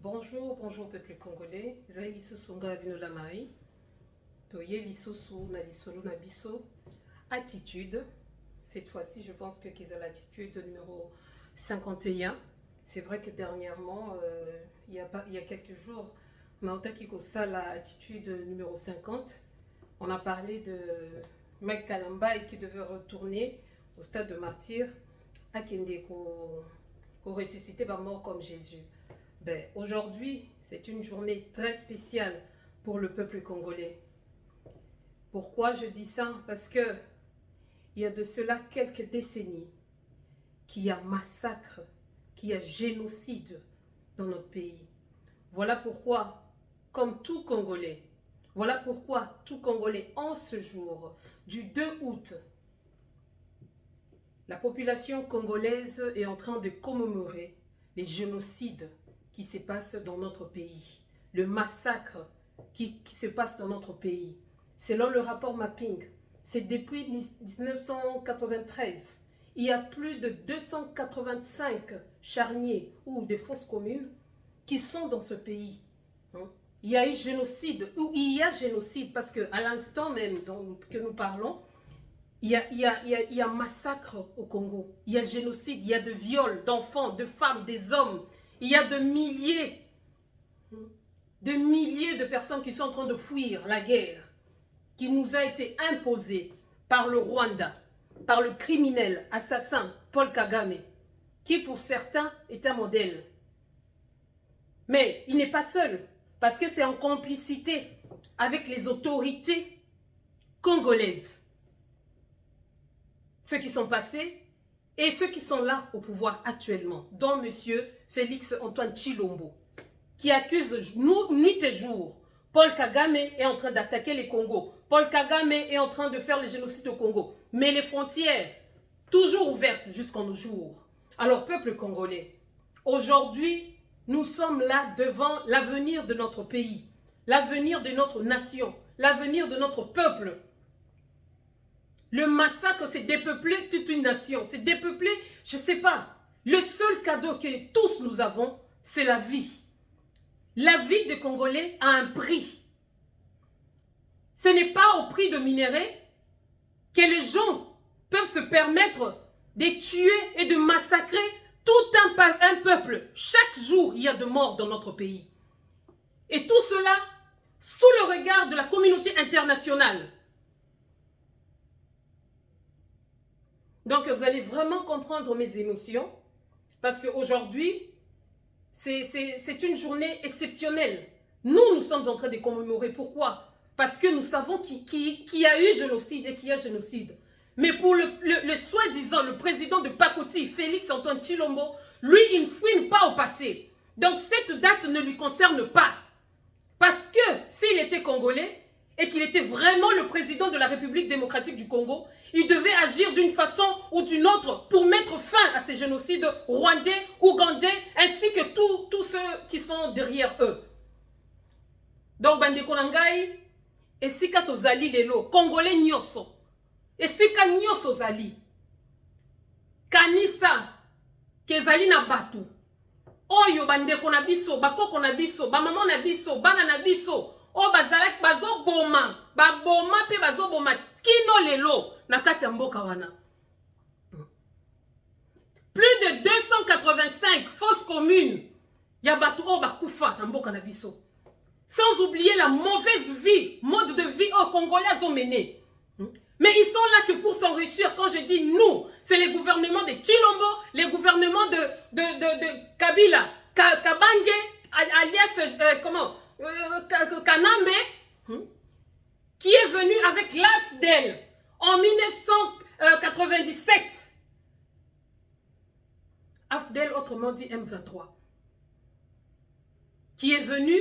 Bonjour peuple congolais. Ezali lisusu nga bino la mai. Toye lisusu na lisolo na biso. Attitude. Cette fois-ci, je pense que qu'ils ont l'attitude numéro 51. C'est vrai que dernièrement, il y a quelques jours, on a entendu que ça l'attitude numéro 50. On a parlé de Mike Kalamba et qui devait retourner au stade de martyr à Kende pour ressusciter par mort comme Jésus. Ben, aujourd'hui, c'est une journée très spéciale pour le peuple congolais. Pourquoi je dis ça? Parce que il y a de cela quelques décennies qu'il y a massacre, qu'il y a génocide dans notre pays. Voilà pourquoi, comme tout Congolais, en ce jour du 2 août, la population congolaise est en train de commémorer les génocides qui se passent dans notre pays, le massacre qui se passe dans notre pays. Selon le rapport Mapping, c'est depuis 1993, il y a plus de 285 charniers ou des fosses communes qui sont dans ce pays. Il y a eu génocide, ou il y a génocide, parce qu'à l'instant même que nous parlons, il y a massacre au Congo, il y a génocide, il y a de viols d'enfants, de femmes, des hommes, il y a de milliers de personnes qui sont en train de fuir la guerre qui nous a été imposée par le Rwanda, par le criminel assassin Paul Kagame, qui pour certains est un modèle. Mais il n'est pas seul, parce que c'est en complicité avec les autorités congolaises. Ceux qui sont passés et ceux qui sont là au pouvoir actuellement, dont M. Félix Antoine Tshilombo, qui accuse nuit et jour. Paul Kagame est en train d'attaquer les Congos. Paul Kagame est en train de faire le génocide au Congo. Mais les frontières, toujours ouvertes jusqu'en nos jours. Alors, peuple congolais, aujourd'hui, nous sommes là devant l'avenir de notre pays, l'avenir de notre nation, l'avenir de notre peuple. Le massacre, c'est dépeupler toute une nation. C'est dépeupler, je ne sais pas. Le seul cadeau que tous nous avons, c'est la vie. La vie des Congolais a un prix. Ce n'est pas au prix de minerais que les gens peuvent se permettre de tuer et de massacrer tout un peuple. Chaque jour, il y a de morts dans notre pays. Et tout cela sous le regard de la communauté internationale. Donc, vous allez vraiment comprendre mes émotions. Parce qu'aujourd'hui, c'est une journée exceptionnelle. Nous sommes en train de commémorer. Pourquoi? Parce que nous savons qu'il y a eu génocide et qu'il y a génocide. Mais pour le soi-disant, le président de Pakoti, Félix Antoine Tshilombo, lui, il ne fouine pas au passé. Donc, cette date ne lui concerne pas. Parce que s'il était congolais et qu'il était vraiment le président de la République démocratique du Congo, il devait agir d'une façon ou d'une autre pour mettre fin à ces génocides rwandais, ougandais, ainsi que tous ceux qui sont derrière eux. Donc, Bandeko Nangai, esika tozali lelo, Congolais nyoso, esika nyoso zali, kanisa, kezali na batu, oyo bandeko na biso, bakoko na biso, bamama na biso, bana na biso, o bazalaki bazo boma, baboma pe bazo boma kino lelo na kati ya mboka wana. Plus de 285 fausses communes ya batu o bakufa na mboka na biso. Sans oublier la mauvaise vie, mode de vie aux Congolais ont mené. Mais ils sont là que pour s'enrichir. Quand je dis nous, c'est les gouvernements de Tshilombo, les gouvernements de Kabila, Kabange, alias Kanambe, qui est venu avec l'AFDEL en 1997. AFDEL, autrement dit M23. Qui est venu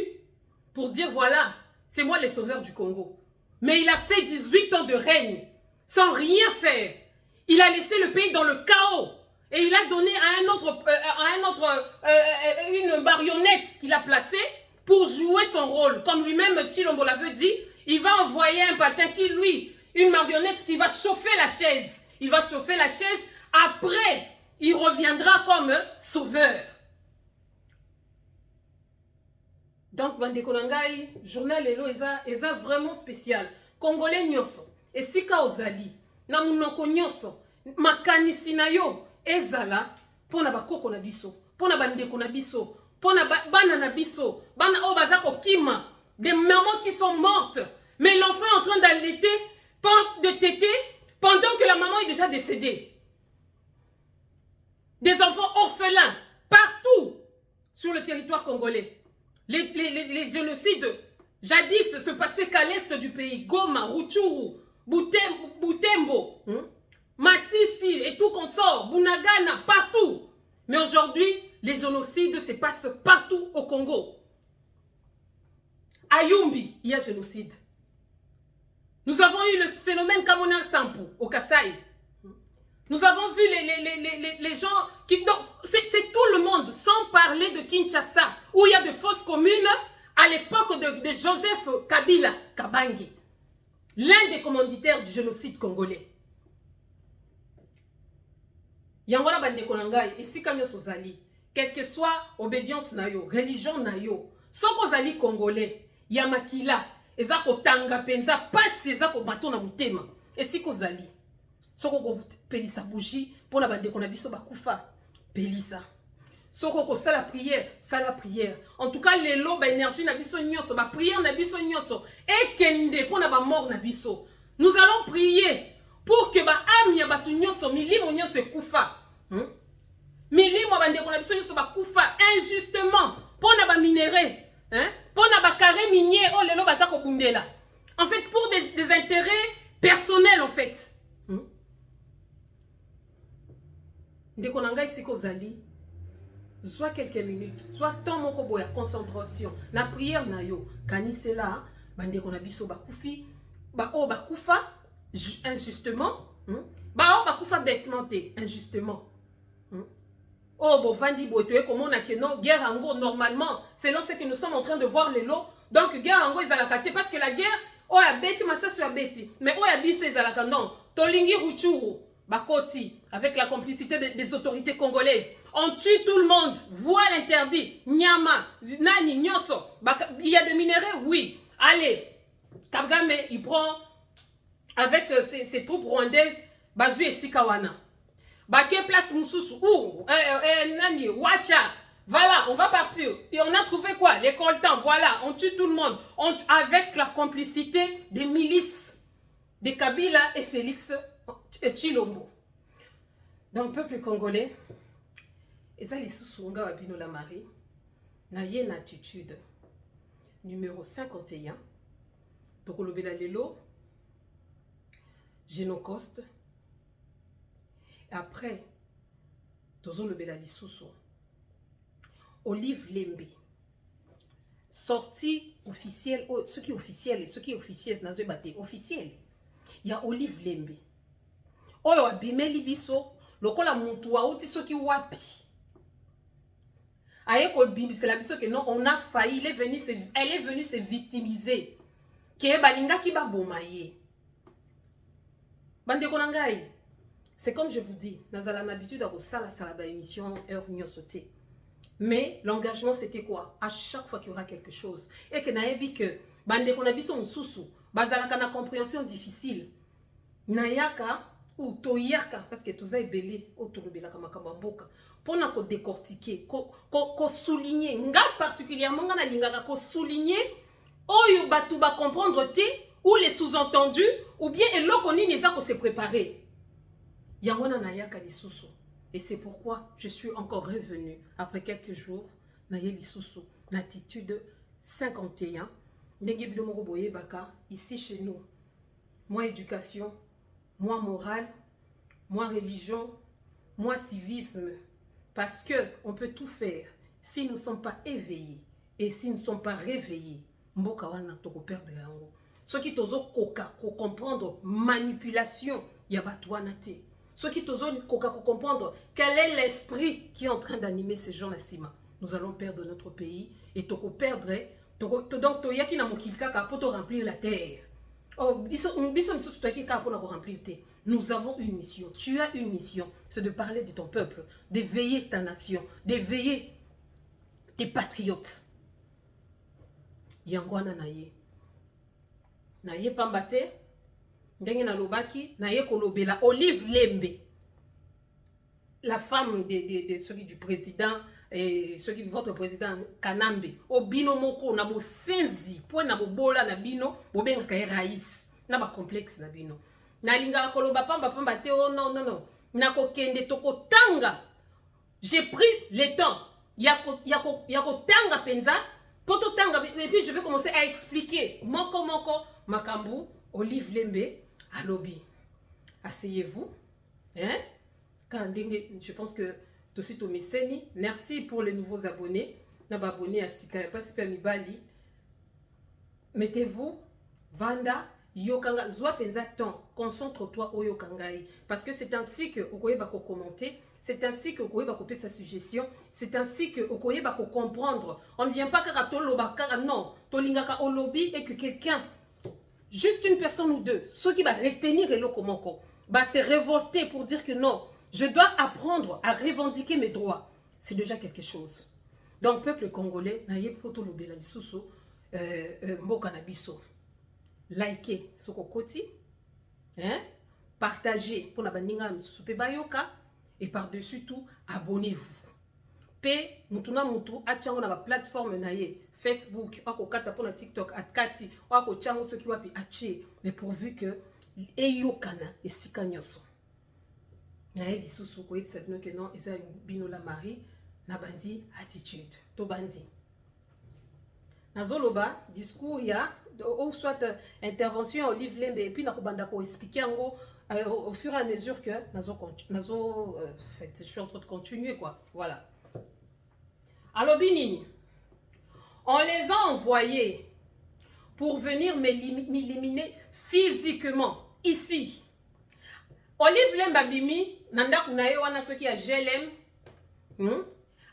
pour dire voilà, c'est moi le sauveur du Congo. Mais il a fait 18 ans de règne sans rien faire. Il a laissé le pays dans le chaos. Et il a donné à une marionnette qu'il a placée pour jouer son rôle. Comme lui-même, Tshilombo l'avait dit, il va envoyer un patin qui, lui, une marionnette qui va chauffer la chaise. Il va chauffer la chaise. Après, il reviendra comme sauveur. Donc, Bandekonangai, journal Elo, eza vraiment spécial. Congolais nyoso, et sika ozali, na munoko nyoso, makanisi na yo, ezala, pona bakoko na biso, pona bandeko na biso, pona bana na biso, bana o bazako kima, des mamans qui sont mortes, mais l'enfant est en train d'allaiter, de téter, pendant que la maman est déjà décédée. Des enfants orphelins, partout, sur le territoire congolais. Les génocides, jadis, se passaient qu'à l'est du pays. Goma, Rutshuru, Butembo, Massissi et tout consort, Bunagana, partout. Mais aujourd'hui, les génocides se passent partout au Congo. À Yumbi, il y a génocide. Nous avons eu le phénomène Kamona Sampu, au Kasaï. Nous avons vu les gens qui... C'est tout le monde, sans parler de Kinshasa, où il y a de fausses communes à l'époque de Joseph Kabila Kabangi, l'un des commanditaires du génocide congolais. Yangola Bandekonangai, et si Kanyo Sozali, quelle que soit obédience nayo, religion nayo, sans kozali congolais, Yamakila, ezako tanga penza, passe ezako bateau na mutema, et si kozali. Soko pelisa bougie pour la bande qu'on a biso bakufa pelisa. Soko ko sala prière. En tout cas les lots ba énergie na biso nyoso ba prière na biso nyoso et kende pour na ba mort na biso. Nous allons prier pour que ba âme ya batu nyoso milimo nyoso kufa. Milimo bande qu'on a biso nyoso bakufa injustement pour na ba minéraux, pour na ba carré minier oh les lots bazako bundela. En fait pour des intérêts personnels en fait. Ndeko nangai siko zali, soit quelques minutes, soit temps moko boya concentration, la prière na yo, kanisela, bandeko na biso bakufi, bakufa injustement, bakufa bêtement te, injustement. Vandi botoe comme on a que non, guerre en gros normalement, selon ce que nous sommes en train de voir les lots, donc guerre en gros ils allaient parce que la guerre, ya beti massa sur beti, mais ya biso ils allaient non, tolingi Rutshuru. Bakoti, avec la complicité des autorités congolaises. On tue tout le monde. Voile interdit. Nyama, Nani, Nyoso. Il y a des minéraux, oui. Allez. Kagame, il prend avec ses troupes rwandaises, Bazu et Sikawana. Baké place Moussousou. Nani, Wacha. Voilà, on va partir. Et on a trouvé quoi? Les coltans. Voilà, on tue tout le monde. Avec la complicité des milices de Kabila et Félix Chilombo. Dans le peuple congolais, et ça les sous-sunga wabino la Marie, na une attitude numéro 51. Donc le Bélalelo, Génocoste, après, Tozo le Bélali Soussou, Olive Lembe, sortie officielle, ce qui est officiel et ce qui est officiel, c'est officiel. Il y a Olive Lembe. Oyo abimeli biso lokola mutu wa uti soki wapi. Aye ko bimisela biso que non, on a failli, elle est venue se victimiser. Ke balinga ki ba bomaye. Bande konangai. C'est comme je vous dis, nous avons l'habitude à sala ba émission heure nyosoté. Mais l'engagement c'était quoi? À chaque fois qu'il y aura quelque chose et que naebi que bande konabiso mususu, bazalaka na compréhension difficile. Nayaka ou toyaka parce que tout ça est belé autour de la kamakabamboka pour na ko décortiquer ko souligner nga particulièrement nga na lingaka ko souligner oyo batu ba comprendre te ou les sous-entendus ou bien eloko nini za ko se préparer yangona nayaka lisusu et c'est pourquoi je suis encore revenu après quelques jours na ye lisusu l'attitude 51 ndenge bido moko boye baka ici chez nous moi éducation, moi morale, moi religion, moi civisme. Parce que on peut tout faire si nous ne sommes pas éveillés et si nous ne sommes pas réveillés. Mboka wana toko perdre yango. Ce qui tozo koka ko comprendre manipulation ya batwana te. Ce qui tozo koka ko comprendre quel est l'esprit qui est en train d'animer ces gens là sima. Nous allons perdre notre pays et toko perdre donc toyaki na mokilika ka poto remplir la terre. Nous avons une mission. Tu as une mission. C'est de parler de ton peuple, d'éveiller ta nation, d'éveiller tes patriotes. yangwana na ye pamba te ndenge na lobaki na ye kolobela Olive Lembe, la femme de celui du président et celui votre président Kanambe obino moko na bo senzi po na bobola na bino bobenga kay raïs na ba complexe na bino na linga koloba pamba te oh non na kokende tokotanga. J'ai pris le temps yako tanga penza poto tanga et puis je vais commencer à expliquer moko makambu Olive Lembe alobi. Asseyez-vous hein. Je pense que tout de suite au Messeni. Merci pour les nouveaux abonnés. Naba abonné à Sika, pas si Mibali. Mettez-vous, Vanda, Yokanga, Zwa penza temps. Concentre-toi au Yokangai. Parce que c'est ainsi que Okoye va commenter. C'est ainsi que Okoye va couper sa suggestion. C'est ainsi que Okoye va comprendre. On ne vient pas qu'à Tolobaka, non. Tolingaka au lobby et que quelqu'un, juste une personne ou deux, ceux qui va retenir le Komoko, va se révolter pour dire que non. Je dois apprendre à revendiquer mes droits. C'est déjà quelque chose. Donc, peuple congolais, likez ce kokoti, partagez pour la baninga et par-dessus tout, abonnez-vous. P, mutuna mutu, atchango na ba plateforme na ye, Facebook, wako kata pour la TikTok, atkati, wako chango ce qui wapi ache, mais pourvu que eyokana et sikanyoso. Nae lisusu ko yebisa bino que non eza bino la Marie na bandi attitude to bandi nazoloba discours ya ou soit intervention Olive Lembe et puis na kobanda ko expliquer ngo au fur et à mesure que fait je suis en train de continuer quoi voilà. Alors binini on les a envoyés pour venir m'éliminer physiquement ici. Olive Lembe abimi nanda kunaye wana soki ya GLM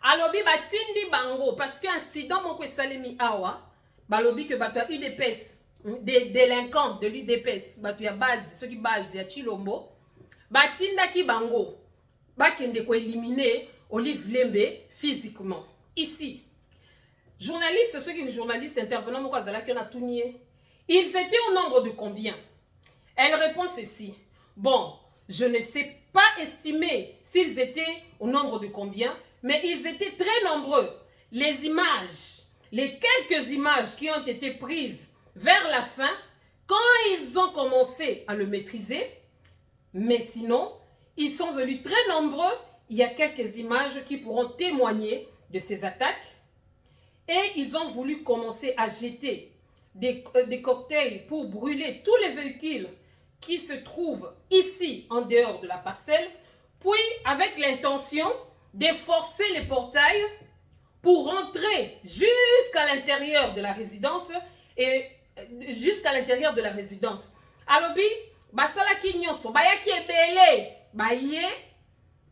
alobi batindi bango parce que incident moko esalemi awa balobi que bato ya UDPS des délinquants de l'UDPS bato ya base soki base ya Chilombo batindaki bango bakende ko éliminer Olive Lembe physiquement ici. Journalistes, ceux qui sont journalistes intervenants moko azalaki na tunie, ils étaient au nombre de combien? Elle répond ceci. Bon, je ne sais pas estimer s'ils étaient au nombre de combien, mais ils étaient très nombreux. Les images, les quelques images qui ont été prises vers la fin, quand ils ont commencé à le maîtriser, mais sinon, ils sont venus très nombreux. Il y a quelques images qui pourront témoigner de ces attaques. Et ils ont voulu commencer à jeter des cocktails pour brûler tous les véhicules qui se trouve ici en dehors de la parcelle, puis avec l'intention de forcer les portails pour rentrer jusqu'à l'intérieur de la résidence et jusqu'à l'intérieur de la résidence. Alobi, basala kinyoso, bayaki ebele, baye,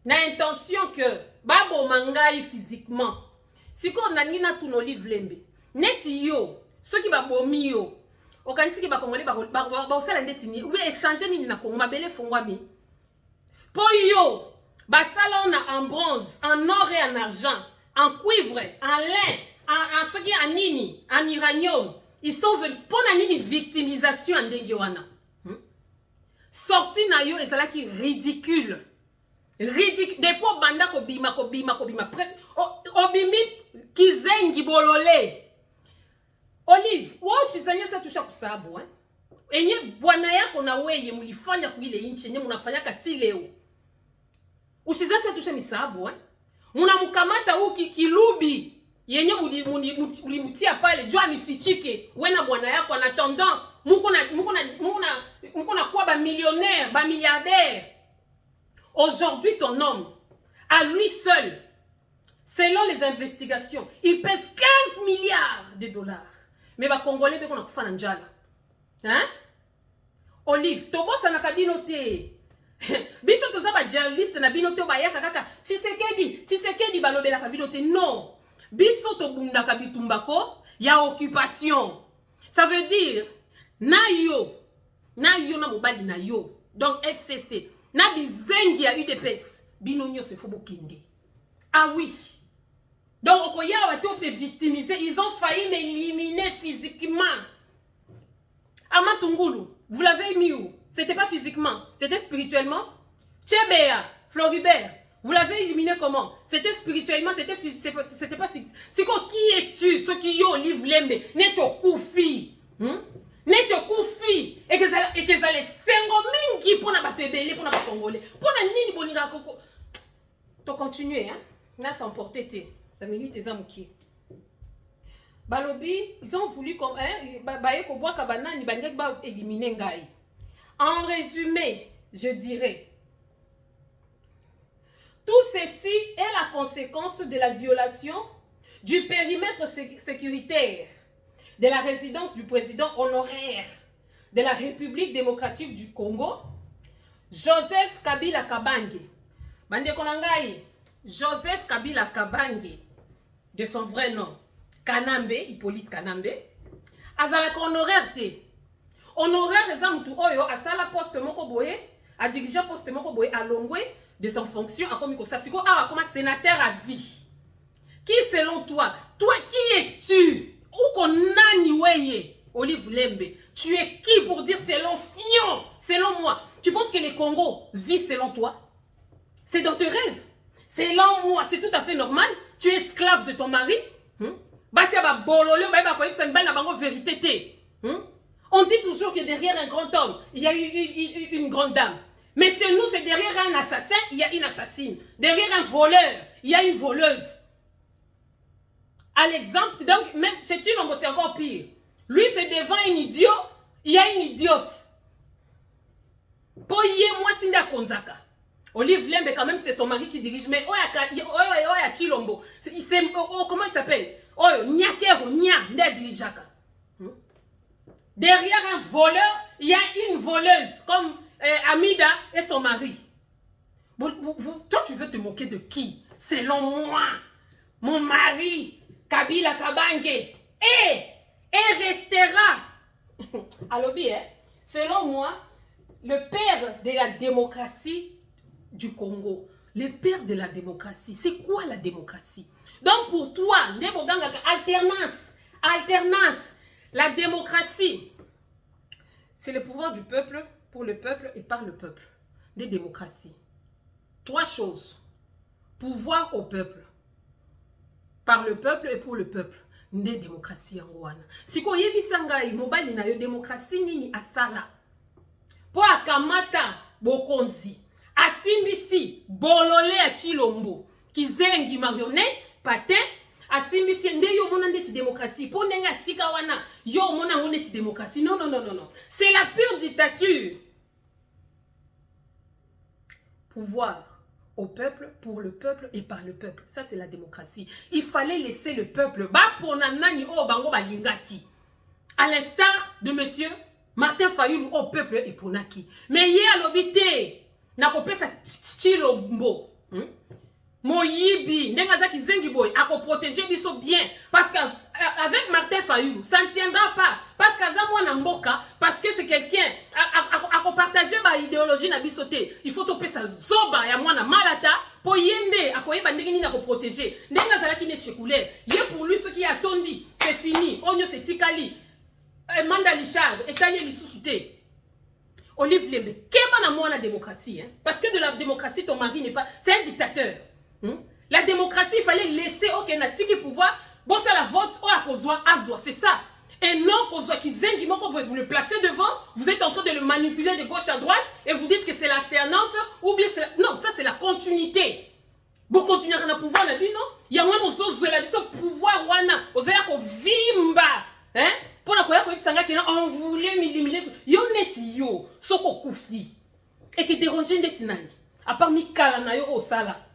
na intention que babo mangai physiquement. Si ko nanina tuno Olive Lembe, neti yo, ceux qui babomi yo, okanisi ki ba kongole ba osala ndeti ni ou échanger nini na kongo mabele fongwami po yo basala on en bronze, en or et en argent, en cuivre, en lin, en ce qui en nini, en uranium. Ils sont venus pour la nini victimisation en dengewana. Sorti na yo ezala ki ridicule. Ridicule. Depo banda ko bima. Obimi kizengi bolole. Olive, wo shizanya sa tusha kusabu enye bwana yako na weye mulifanya kuile inchi enye munafanya kati leo. Ushizanya sa tusha misabu munamukamata uki kilubi yenye mulimutia pale jua nifichike wena bwana yako en attendant muko na kwa ba millionnaire, ba milliardaire. Aujourd'hui ton homme à lui seul, selon les investigations, il pèse 15 milliards de dollars. Mais ba Congolais beko na kufa na njala. Hein? Olive, tobosa na kabino te. Biso toza ba journaliste na bino te bayaka kaka Tshisekedi balobela kabino te. Non. Biso to bunda kabitumbako ya occupation. Ça veut dire na yo na mobali na yo. Donc FCC, na bizengi ya UDPS, bino nyo se fobo kinde. Ah oui. Donc, ils ont failli m'éliminer physiquement. Amatungulu, vous l'avez mis où? C'était pas physiquement, c'était spirituellement. Tchébéa, Floribert, vous l'avez éliminé comment? C'était spirituellement, c'était pas physique. C'est quoi, qui es-tu? Ce qui y a au livre lembe, n'est-ce koufi? N'est-ce koufi? Et que ça les sengo mingi pour na batebele, pour na congolais. Pour na nini bonira koko. To continuer, hein? N'a s'emporter té. La minute est amouki. Balobi, ils ont voulu comme éliminer Ngai. En résumé, je dirais, tout ceci est la conséquence de la violation du périmètre sécuritaire de la résidence du président honoraire de la République démocratique du Congo, Joseph Kabila Kabange. Bande Konangai, Joseph Kabila Kabange, de son vrai nom. Kanambe, Hippolyte Kanambe, azalaka honoraire te. Honoraire eza mutu oyo asala poste moko boye, a dirigé poste moko boye a longwe de son fonction a komi kosasiko a comme sénateur à vie. Qui selon toi, qui es-tu? Ou konani weye? Olive Lembe, tu es qui pour dire selon Fion, selon moi? Tu penses que le Congo vit selon toi? C'est dans tes rêves. Selon moi, c'est tout à fait normal. Tu es esclave de ton mari. On dit toujours que derrière un grand homme, il y a une grande dame. Mais chez nous, c'est derrière un assassin, il y a une assassine. Derrière un voleur, il y a une voleuse. À l'exemple, donc, même chez Chilombo, c'est encore pire. Lui, c'est devant un idiot, il y a une idiote. Pour y moi, c'est la Konzaka. Olive Lembe, quand même, c'est son mari qui dirige. Mais Oya Chilombo, comment il s'appelle? Derrière un voleur, il y a une voleuse, comme Amida et son mari. Toi, tu veux te moquer de qui? Selon moi, mon mari, Kabila Kabange, et restera. Alors bien, selon moi, le père de la démocratie du Congo, le père de la démocratie, c'est quoi la démocratie? Donc pour toi, alternance, la démocratie, c'est le pouvoir du peuple, pour le peuple et par le peuple. Des démocraties. Trois choses. Pouvoir au peuple, par le peuple et pour le peuple. Des démocraties en Rwanda. Si ko yebisanga mobile na yo démocratie nini asala. Po akamata bokonzi. Asimbisi bolole ya Chilombo. Kizengi marionnette, patin, asimbisi nde yo mona ndeti démocratie. Po nenga tika wana, yo mona ndeti démocratie. Non. C'est la pure dictature. Pouvoir au peuple, pour le peuple et par le peuple. Ça, c'est la démocratie. Il fallait laisser le peuple. À l'instar de monsieur Martin Fayulu au peuple et pour Naki. Mais il y a l'obité. Nakope sa Chilombo. Moyibi, Nengazaki Zengiboy, à protéger biso bien. Parce qu'avec Martin Fayulu, ça ne tiendra pas. Parce qu'Azamwa Namboka, parce que c'est quelqu'un, à partager ma idéologie na bisoté. Il faut toper sa zoba ya mwana malata, pour yende, à quoi yeba ndengini na protéger. Nengazalaki ne chekoulé. Yé pour lui, ce qui a tondi, c'est fini. Onyo c'est tikali. Manda Lichard, et taillé li sous-souté. Olive Lembe, qu'est-ce que la démocratie? Parce que de la démocratie, ton mari n'est pas. C'est un dictateur. La démocratie, il fallait laisser aucun tiki pouvoir. Bon, c'est la vote, c'est ça. Et non, quand vous le placez devant, vous êtes en train de le manipuler de gauche à droite et vous dites que c'est l'alternance ou bien c'est non, ça c'est la continuité. Bon, continuer à pouvoir, non? Il y a moins de pouvoir, vous avez un vimba. Hein? Pour la première fois, on voulait m'éliminer. Yo net yo, soko koufi. Et qui dérangeait net nani. À part Mikala na yo au sala.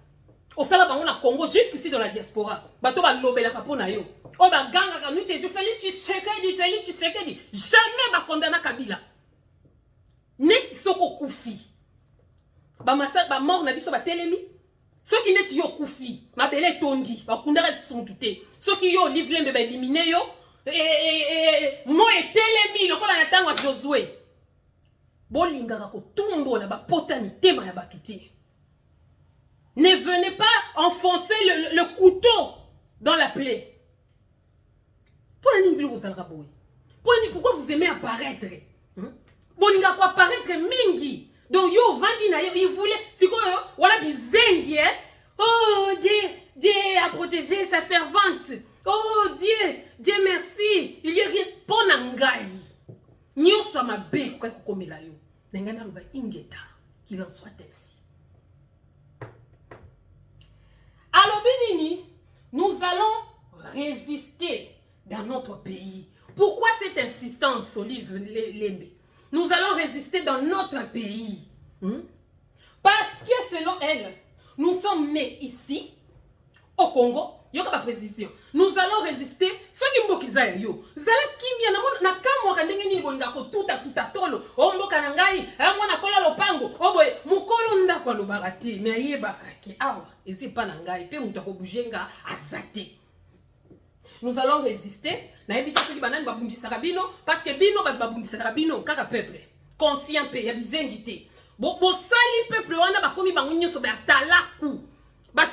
Au sala, on a Congo, jusqu'ici dans la diaspora. Bato ba lobe la kapona yo. Oh ba ganga ka nute, je fais Tshisekedi. Jamais ba condamna Kabila. Net soko koufi. Ba mort na biso ba telemi. Ceux qui net yo koufi, ma belle tondi, ba kundara sont touté. Ceux qui yo livre lembe ba éliminer yo. Moi et telemi lokola na tango Josué. Bolingaka ko tumbo la ba potani tema ya batuti. Ne venez pas enfoncer le couteau dans la plaie. Pour la Pourquoi vous aimez apparaître? Boninga quoi apparaître mingi. Donc yo vandi na yo, il voulait c'est quoi voilà bizengi hein. Oh Dieu a protégé sa servante. Oh Dieu merci. Il y a rien pour nangai. Nyo soit ma bé quoi komela yo. Nengana ba ingeta qu'il en soit ainsi. Alors Bénini, nous allons résister dans notre pays. Pourquoi cette insistance, Olive Lembe? Nous allons résister dans notre pays. Parce que selon elle, nous sommes nés ici, au Congo. Il y a pas précision. Nous allons résister. Ce qui m'a dit, yo, zala kimia na kamo kandenge ni bonga ko tuta tolo. O mboka na ngai, mwana kola lopango. O boy, mukolo ndako lo barati, mais ayeba ke awa, ezi pa na ngai, pe muta ko bujenga azate. Nous allons résister. Na ebita soki banani babundisa bino parce que bino babundisa bino kaka peuple. Conscient pe ya bizengité. Bo sali peuple wana bakomi bango nyoso ba talaku. Ba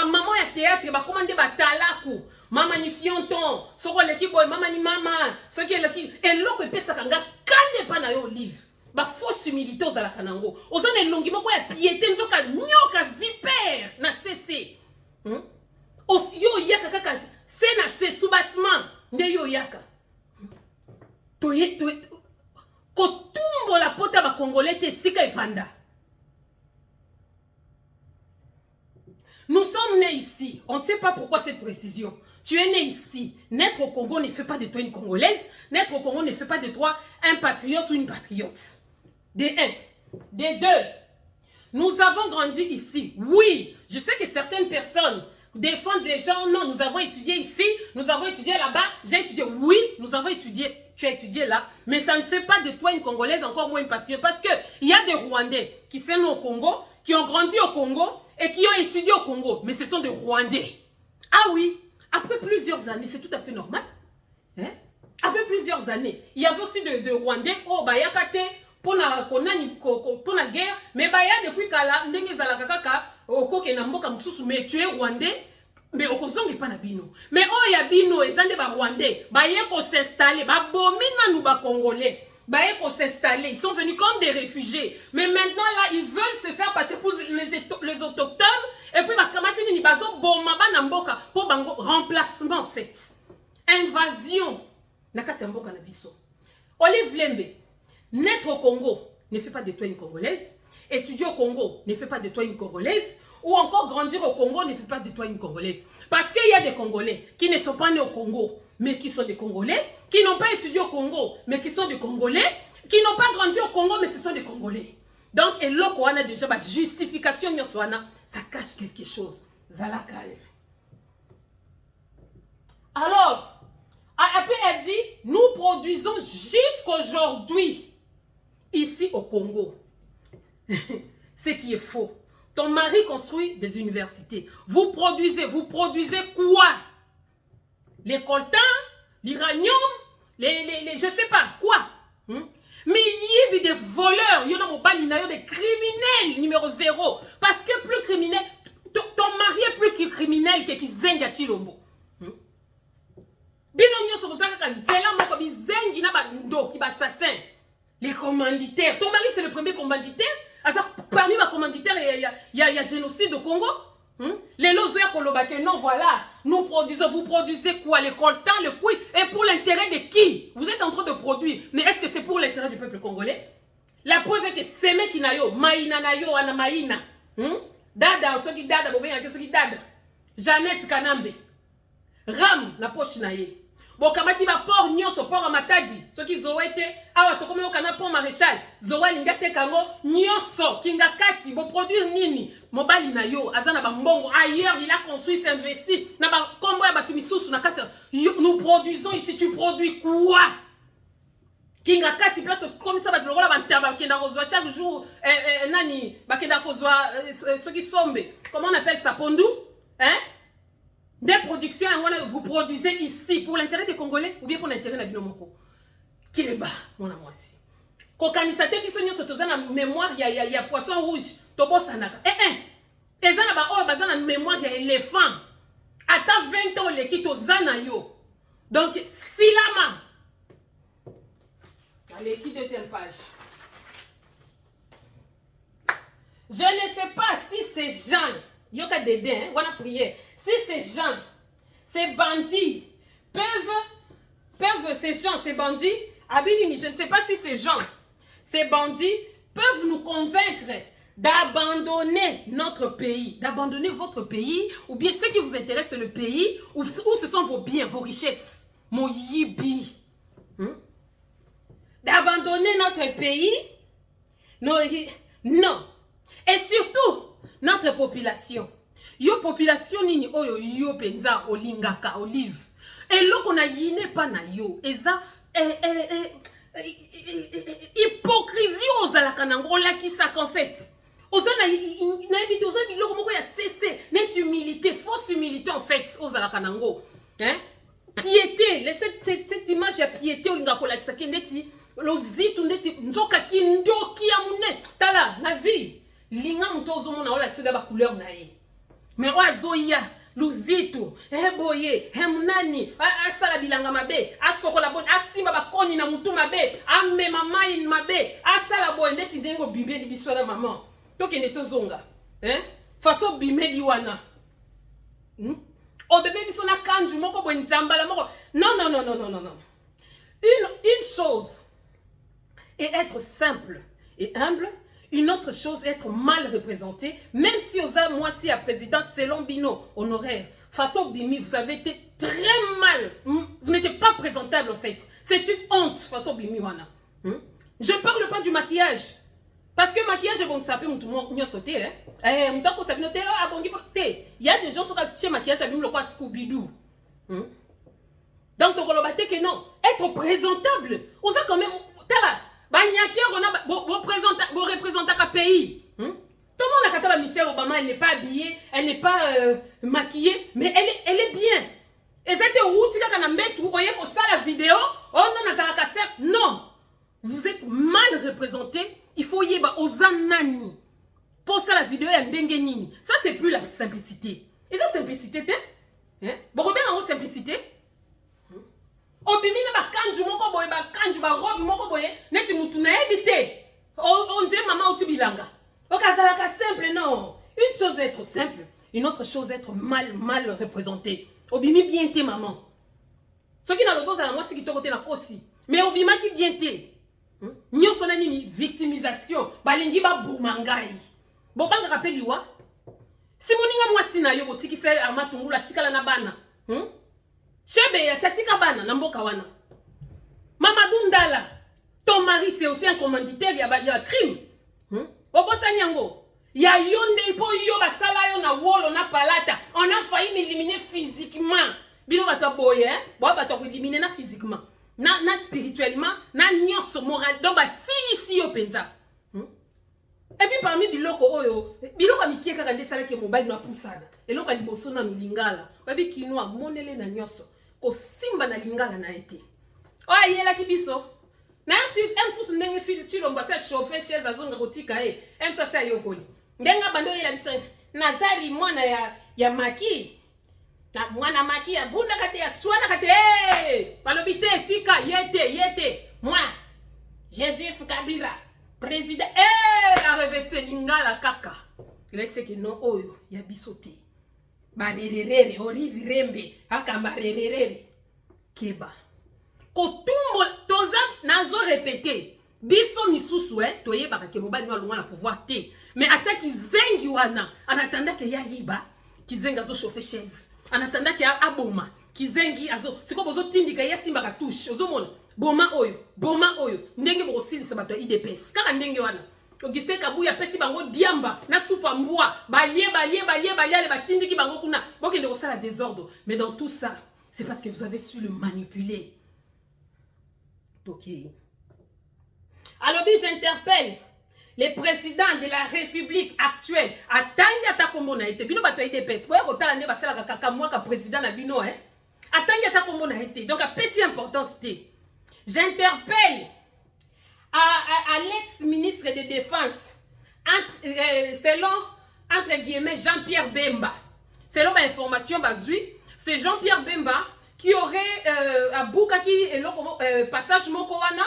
maman ya théâtre ba commandé ba talaku. Mama ni fionton, soko l'équipe boy mama ni mama, ce qui est l'équipe et loko pesa kanga kande pa na yo livre. Ba fausse humilité aux ala kanango. Ozana elongi moko ya piété nzoka nyoka vipère na CC. Aussi yo yaka kaka c'est na c'est soubassement nde yo yaka. Toye kotumbo la pota ba congolais te sika evanda. Nous sommes nés ici. On ne sait pas pourquoi cette précision. Tu es né ici. Naître au Congo ne fait pas de toi une Congolaise. Naître au Congo ne fait pas de toi un patriote ou une patriote. Des un. Des deux. Nous avons grandi ici. Oui, je sais que certaines personnes défendent les gens. Non, nous avons étudié ici. Nous avons étudié là-bas. J'ai étudié. Oui, nous avons étudié. Tu as étudié là. Mais ça ne fait pas de toi une Congolaise, encore moins une patriote. Parce qu'il y a des Rwandais qui sont nés au Congo, qui ont grandi au Congo, et qui ont étudié au Congo, mais ce sont des Rwandais. Ah oui, après plusieurs années, c'est tout à fait normal. Hein? Après plusieurs années, il y avait aussi de Rwandais, oh, bah, yakate, pour la guerre, mais bah, y a depuis kala, ndenge zala kaka, oko ke namboka mususu, mais tu es Rwandais, mais oko zongi pa na bino. Mais oh, ya bino, ezande ba Rwandais, bah, yeko s'installer, bah, bomina nou ba Congolais. Bah, ils s'installer. Ils sont venus comme des réfugiés. Mais maintenant, là, ils veulent se faire passer pour les autochtones. Et puis, pour remplacement, en fait. Invasion. Olive Lembe, naître au Congo ne fait pas de toi une Congolaise. Étudier au Congo ne fait pas de toi une Congolaise. Ou encore grandir au Congo ne fait pas de toi une Congolaise. Parce qu'il y a des Congolais qui ne sont pas nés au Congo, mais qui sont des Congolais, qui n'ont pas étudié au Congo, mais qui sont des Congolais, qui n'ont pas grandi au Congo, mais ce sont des Congolais. Donc, et là, on a déjà ma justification, ça cache quelque chose. Zalakale. Alors, après, elle dit, nous produisons jusqu'aujourd'hui, ici au Congo. Ce qui est faux. Ton mari construit des universités. Vous produisez quoi? Les coltans, l'uranium, je sais pas quoi. Mais il y a des voleurs, il y a des criminels numéro 0. Parce que plus criminel, ton mari est plus criminel que qui zenga Chilombo. Les commanditaires. Ton mari c'est le premier commanditaire. Parmi ma commanditaire, il y a génocide au Congo. Les lozoya kolobake, non, voilà. Nous produisons, vous produisez quoi? Les coltans, le couille. Et pour l'intérêt de qui? Vous êtes en train de produire. Mais est-ce que c'est pour l'intérêt du peuple congolais? La preuve est que c'est mec qui n'a yo, maïna na yo, ana maïna. Dada, ceux qui dada, ceux qui dada. Jeannette Kanambe. Ram, la poche na ye. Bon, kamati ba port nyonso port à Matadi. Ceux qui zoete, awa tokome yo kana port maréchal. Zoa lingate kango nyonso kingakati bo produire nini? Mobali na yo azana ba mbongo ailleurs il a construit, s'est investi na ba kombo ya batu misusu na kati. Nous produisons ici, tu produis quoi? Kingakati place comme ça ba lokola ba ntaba kenda kozwa chaque jour nani ba kenda kozwa ceux qui sombe. Comment on appelle ça, pondu? Hein? Des productions, vous produisez ici pour l'intérêt des Congolais ou bien pour l'intérêt de la Binomoko. Keba, mon amour ici. Kokanisate bisonyo sotoza na mémoire ya poisson rouge. Tobo sanaka. Ezana ba o bazana mémoire ya éléphant. Ata 20 ans le kito zana yo. Donc, Silama. Allez, qui deuxième page? Je ne sais pas si ces gens, il y a des dents, on a prié, si ces gens, ces bandits, peuvent ces gens, ces bandits, Abinini, je ne sais pas si ces gens, ces bandits peuvent nous convaincre d'abandonner notre pays, d'abandonner votre pays, ou bien ce qui vous intéresse, c'est le pays, où ce sont vos biens, vos richesses, mon yibi. D'abandonner notre pays, non. Et surtout, notre population. Yo population nini oyo yo penza olingaka olive. Et là qu'on a yine pas na yo. Et ça, hypocrisie aux alakanango, on l'a qui ça qu'en fait. Aux cessé, net humilité, fausse humilité en fait, aux alakanango. Hein? Piété, cette image ya piété, olingakola qui neti, lozitu neti, nzoka kindo ki amune, tala, na vie. Linga mtozo mona ola qui ba couleur na ye. Mais oazoya. Luzitu, boye, munani, asala bilanga mabe, asokola bon, asimba bakoni na mutu mabe, ame mamai mabe, asala boye neti ndengo bibeli biswana maman. Toke neto zonga, faso bimeli wana. O bébé bisona kanju moko bo njambala moko. Non. Une chose est être simple et humble. Une autre chose est être mal représenté, même si moi si à président selon Bino honoraire, façon Bimi, vous avez été très mal, vous n'étiez pas présentable en fait. C'est une honte façon Bimi wana. Je ne parle pas du maquillage, parce que maquillage bon ça peut tout le monde sauter il y a des gens qui ont maquillage à le quoi Scooby-Doo. Donc que non, être présentable, on a quand même tala. Vous représentez un pays. Tout le monde a dit Michelle Obama, elle n'est pas habillée, elle n'est pas maquillée, mais elle est bien. Et c'était où tu as mis vous voyez ça la vidéo, oh non, non. Vous êtes mal représenté, il faut y aller aux anani. Pour ça la vidéo est ndengenini. Ça c'est plus la simplicité. Et ça simplicité bon bien en simplicité. Obimina ba kanju moko boye ba kanju ba robe moko boye neti mutu na ebité on dit maman otubilanga okazalaka simple non une chose est être simple une autre chose est être mal représenté obimi bien té maman ce qui na lobo za moi c'est qui tokote na kosi mais obima ki bien té nyoso na nini victimisation balingi ba bumangai bo banga rappeli wa si moninga mwasi na yo botiki se amatungula tikala na bana Chebe ya satika bana na mboka wana. Mamadou Ndala, ton mari c'est aussi un commanditaire ya crime. Obosa nyango. Ya yonde po yo basala yo na wolo na palata. On a failli m'éliminer physiquement. Bino bato boye bo bato éliminer na physiquement. Na spirituellement, na nyos moral donc ba si yo penza. Et puis parmi biloko oyo, biloko mikie kaka ndesala ke mobile na pusana. Eloko liboso na lingala. Babi kinwa monele na nyoso. Ko simba na lingala na été. Oh yela kibiso. Na si emsusu ndenge fil chilomba sa chauffer chez azonga kotika emsa sa yokoli. Ndenga bando yela biso. Nazari mwana ya maki. Na mwana maki ya bunda kate ya swana kate. Balobite tika yete. Moi Joseph Kabila président la revese lingala kaka. Lexe ki non oyo ya bisote. Barerere orivi rembe akambarerere keba kotumbo toza nazo répéter biso misusu toye baka ke mobali wa longa na pouvoir te mais atia kizengi wana en attendant que ya yiba kizenga zo chauffer chaise en attendant que aboma kizengi azo siko bozo tindika ya simba ka touche ozomona boma oyo ndenge bosilisa bato IDPS kaka ndenge wana Auguste Kabuya pesi bango diamba na soupa mbwa balie le batindi ki bango kuna boke ndeko sala désordre mais dans tout ça c'est parce que vous avez su le manipuler. OK. Alors j'interpelle les présidents de la République actuelle atangi atakombo na été bino bato IDPS boya kotala nde basala kaka moi ka président na bino atangi atakombo na été donc a pesi importance té. J'interpelle à l'ex-ministre de Défense, selon, entre guillemets, Jean-Pierre Bemba. Selon ma information, c'est Jean-Pierre Bemba qui aurait à Boukaki et le passage Mokowana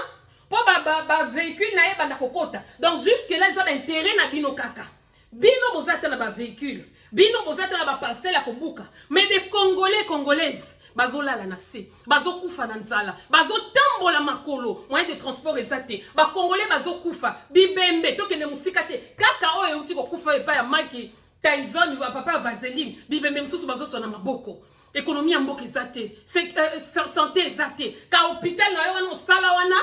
pour ba véhicule na yeba na kokota. Donc jusque là ils ont intérêt na bino kaka. Bino bozata na ba véhicule, bino bozata na ba parcelle à Kobuka. Mais des Congolais congolaises bazolala na se, bazokufa na nzala, bazotambola makolo, moyen de transport ezate, ba Congolais bazokufa, bibembe tokende musika te, kaka oyo uti kokufa epa ya Mike Tyson wa papa Vaseline, bibembe msusu bazosona maboko. Économie en mboka ezate, santé ezate, ka hôpital na yo wana osala wana,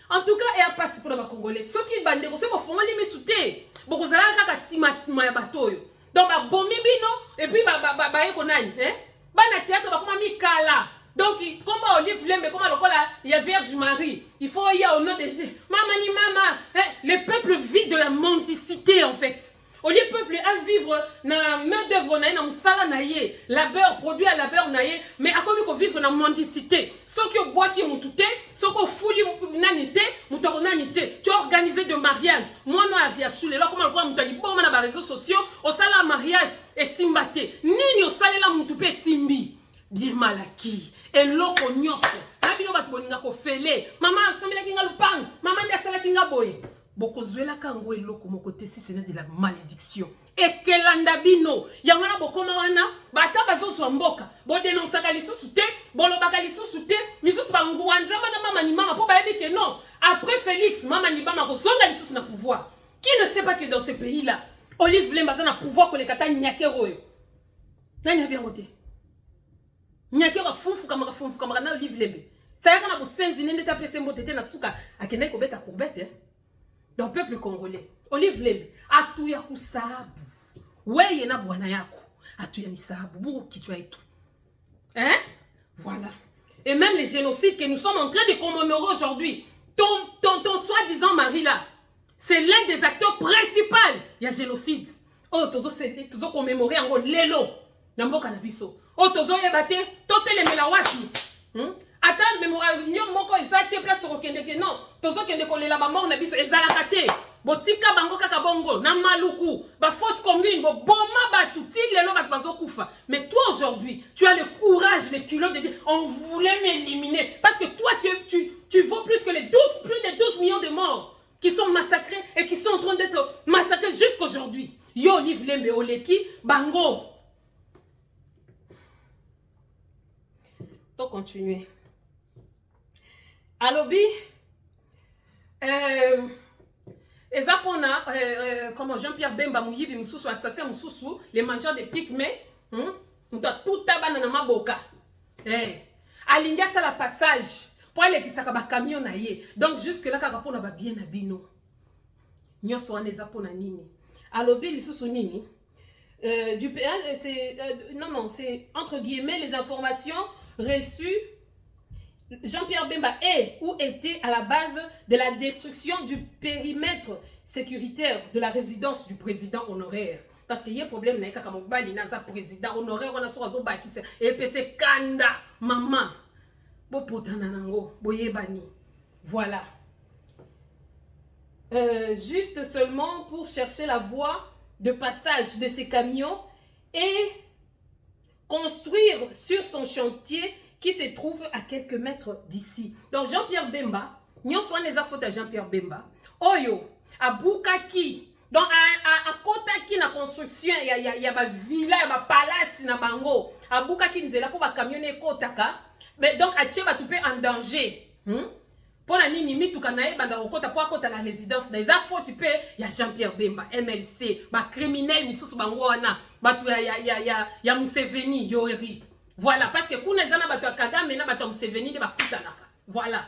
en tout cas et à passer pour les Congolais. Ceux qui bandent, c'est pour faire les mesoutés. Beaucoup ça là kaka sima ya batoyo. Donc ba bombi bino et puis ba ekonani, hein? Ba na théâtre ba koma mi kala. Donc comme Olive Lembe comme lokola il y a Vierge Marie. Il faut y a au nom de Jésus. Maman ni maman, hein? Le peuple vit de la mendicité en fait. Au lieu peuple à vivre na main d'œuvre na musala na ye, labeur produit à labeur na ye, mais à comme vivre na mendicité. Ceux qui ont bois qui ont tout, ceux qui ont fouli nanité, moutonanité, tu as organisé de mariage. Moi non aviachou, là comment on m'a dit bon na réseaux sociaux, au sala mariage et simbate. Nini au sala la moutoupé simbi. Bien malaki. Et loko nyoso. Na bino bat boninga ko fele. Maman sambela kinga lupang, maman dia sala kinga boy. Boko zuela kango eloko mokote si c'est de la malédiction. Et que landabino, yamana bokoma wana, bata bazo swamboka, bo dénoncer lisusu te, bolo baka lisusu te, misusu bangu wanzama na mama ni mama po ba yebi que non. Après Félix, mama ni mama ko zonga lisusu na pouvoir. Qui ne sait pas que dans ce pays-là, Olive Lembe a pouvoir que les kata nyakero yo. Nani bien voté. Nyakero funfu kamara na Olive Lembe. Ça y a kana bo senzi nende ta pese mbote te na suka akenda ko beta courbette. Dans le peuple congolais, Olive Lembe, atuya kusabu. Weye na bwana yako, atuya misabu, buku kichwa et tout. Hein? Voilà. Et même les génocides que nous sommes en train de commémorer aujourd'hui, ton soi-disant mari là, c'est l'un des acteurs principaux. Il y a génocide. Oh, tozo commémorer en gros lelo. Namboka na biso. Oh, tozo yebate, totele melawaki. Attends, mémoire, nous moko exacte place pour que non. Tozo kende kolela ba mort na biso ezalaka te. Botika bango kaka bongo na maluku, ba fausse combine, bo boma ba tuti lelo ba bazo kufa. Mais toi aujourd'hui, tu as le courage, le culot de dire on voulait m'éliminer parce que toi tu vaux plus que plus de 12 millions de morts qui sont massacrés et qui sont en train d'être massacrés jusqu'aujourd'hui. Yo Olive Lembe oleki bango. Pour continuer. Alobi, comment Jean-Pierre Bemba Mouyibi Moussoussou, assassin Moussoussou, les mangeurs de pygmées, on doit tout tabac dans ma boca. Alinga ça la passage, pour aller qui s'akaba camion naïe. Donc jusque là, quand on a bien abino, n'y a soit des apona nini. Alobi, les sous nini. C'est entre guillemets les informations reçues. Jean-Pierre Bemba est ou était à la base de la destruction du périmètre sécuritaire de la résidence du président honoraire. Parce qu'il y a un problème, il y a un président honoraire, on a un et puis c'est Kanda, maman. Voilà. Juste seulement pour chercher la voie de passage de ces camions et construire sur son chantier qui se trouve à quelques mètres d'ici. Donc Jean-Pierre Bemba, nous sommes les affaires de Jean-Pierre Bemba. Oyo, à Boukaki, donc à Kotaki na construction, il y a ma villa, il y a ma palace na bango. À Boukaki, nous sommes là pour ma camionner Kotaka. Mais donc à Tchèba, tu peux en danger. Pour la nini, tu kanae, banda Kota pour Kota la résidence. Les affaires, tu peux, il y a Jean-Pierre Bemba, MLC, ma criminel, misous bango wana, batu il y a Museveni, Yori. Voilà, parce que kuna zana bato Kagame na bato Museveni de bakutanaka. Voilà.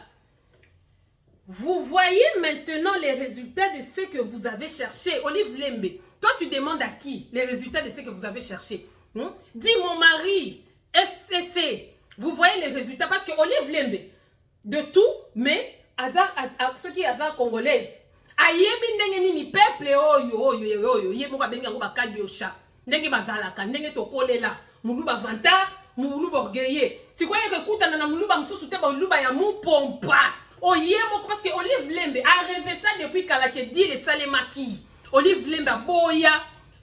Vous voyez maintenant les résultats de ce que vous avez cherché. Olive Lembe, toi tu demandes à qui les résultats de ce que vous avez cherché? Dis mon mari, FCC. Vous voyez les résultats parce que Olive Lembe, de tout, mais ceux qui sont congolaises. Ayebi ndenge ni peuple oyo yebo ka benga ngo bakadi osha. Ndenge bazalaka, ndenge tokolela, muluba vantar. Muluba orgueilleux. Si quoi que écoute na muluba msusu te ba muluba ya mu pompa. Oyemo parce que Olive Lembe a rêvé ça depuis kala que dit les salemaki. Olive Lembe boya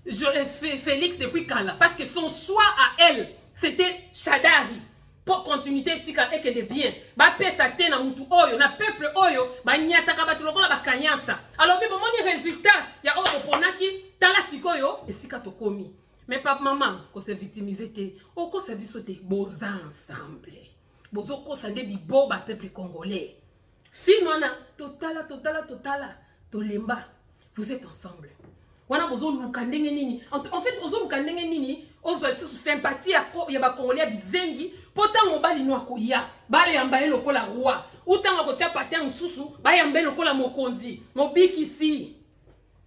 Félix depuis kala parce que son choix à elle c'était Shadari. pour continuité tika et que de bien ba pesa te na mutu oyo na peuple oyo ba nyata ka batu lokola ba kanyansa alors bi bomoni résultat ya oyo ponaki tala sikoyo esika tokomi mais papa maman ko se victimiser te o ko se biso te boza ensemble bozo ko sa de bibo ba peuple congolais finona totala tolemba vous êtes ensemble wana bozo luka ndenge nini en fait ozo luka ndenge nini ozo sous sympathie ya ba congolais bizengi potango bali no akoya bale yamba lokola roi utanga ko tia patin mususu ba yamba lokola mokonzi mobikisi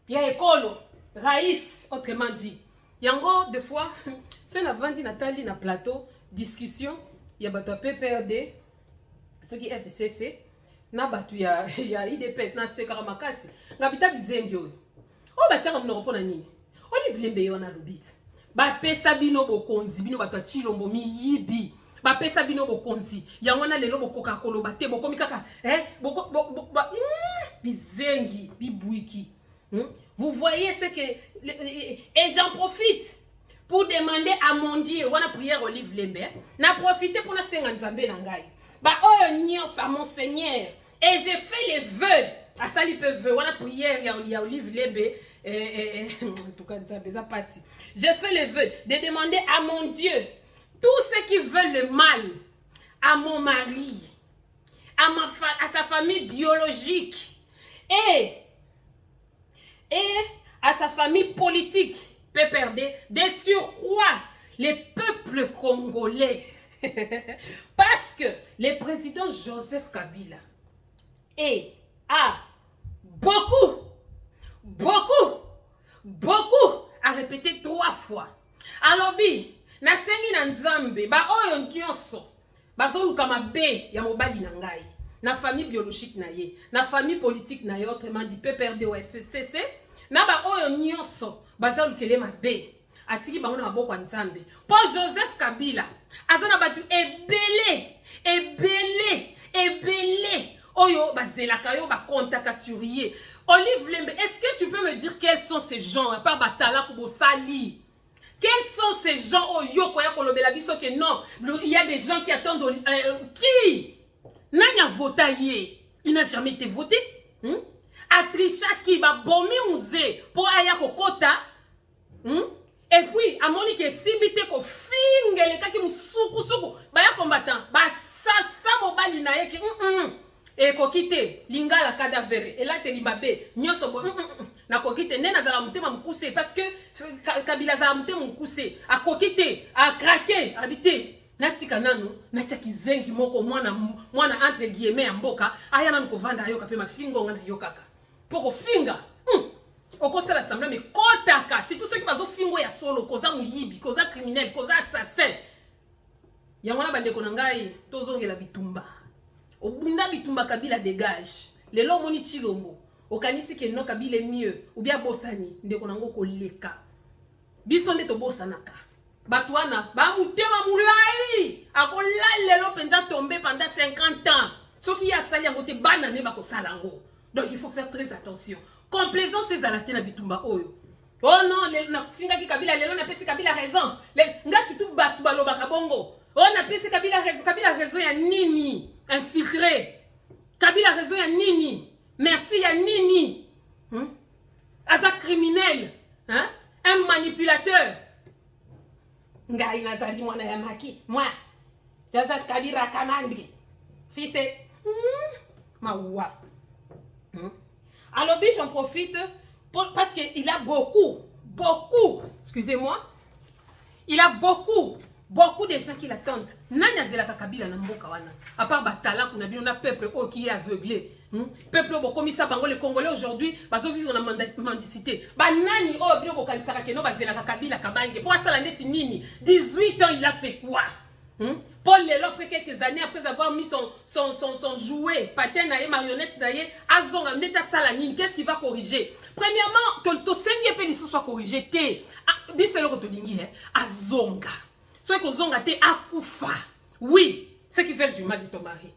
ya ekolo rais autrement dit yango des fois c'est na vandi natali na plateau discussion ya bato PPRD ce qui FCC na batu ya IDPS na sekara makasi ngabita bizengi oyo o batiaka mnoko pona nini Olive Lembe yona lobit ba pesa bino bokonzi bino bato Chilombo miyibi ba pesa bino bokonzi yango na lelo bokoka koloba te bokomi kaka bizengi bibwiki. Vous voyez ce que et j'en profite pour demander à mon Dieu wana prière Olive Lembe na profiter pour na senga nzambe na ngai ba oyo nyonso à mon Seigneur et j'ai fait les vœux à ça li peut vœux wana prière ya Olive Lembe en tout cas nzambe za passi j'ai fait le vœu de demander à mon Dieu tous ceux qui veulent le mal à mon mari à sa famille biologique et à sa famille politique peut perdre de surcroît les peuples congolais parce que le président Joseph Kabila a beaucoup a répété 3 fois alors bi na sengi na nzambe ba oyo nyonso bazoluka mabe ya mobali na ngai na famille biologique na ye na famille politique na ye autrement dit PPRD ou FCC na ba oyo nyonso bazolukele mabe atiki bango na maboko ya nzambe po Joseph Kabila azana batu ebele oyo bazelaka yo ba kontaka sur ye. Olive Lembe, est-ce que tu peux me dire quels sont ces gens à part Batala Kubo Sali? Quels sont ces gens au Yoko ya kolobela biso que non, il y a des gens qui attendent qui Nanya votaye, il n'a jamais été voté. Atrisha qui va bomber musée pour aya kokota. Et puis à Monique Sibite ko fingele kaki musuku ba ya combattant ba sasa mobali na ye ki et kokite lingala cadavre et là te libabe nyoso bo na kokite nena zala mutema mukuse parce que Kabila zala mutema mukuse a kokite a craquer habité natika nanu natia kizengi moko mwana entre guillemets mboka aya nanu ko vanda yoka pe mafingo ngana yokaka poko finga okosala l'assemblée mais kotaka si tous ceux qui bazo fingo ya solo koza muyibi koza criminel koza assassin yangona bande konangai tozongela bitumba obunda bitumba Kabila dégage lelo moni Chilombo okanisi ke no Kabila mieux ou bien bosani ndeko nango koleka biso nde to bosanaka batwana ba mutema mulai akolala lelo penza tomber pendant 50 ans ce qui a sali yango te bana ne bakosala ngo donc il faut faire très attention complaisance ces alaté na bitumba oyo oh non na finga ki Kabila lelo na pesi Kabila raison ngasi tout batu balobaka bongo oh na pesi Kabila raison ya nini infiltré Kabila raison ya nini merci ya nini aza criminel un manipulateur ngai nazali mwana ya maki moi Joseph Kabila kamandri fils mawa alors j'en profite parce qu'il a beaucoup excusez-moi il a beaucoup de gens qui l'attendent. Nanya zelaka Kabila na mboka wana. À part Batala kuna bino na peuple qui est aveuglé. Peuple bokomi sa bango les Congolais aujourd'hui bazo vivre na mendicité. Ba nani o bino bokanisaka ke no bazelaka Kabila kabange. Pour ça la neti nini 18 ans il a fait quoi? Paul Lelo après quelques années après avoir mis son jouet patin na marionnette na ye azonga metia sala nini qu'est-ce qu'il va corriger? Premièrement to sengi pe liso soit corrigé té. Biso le to lingi azonga. Ceux qui ont été akufa. Oui, ceux qui veulent du mal de ton mari.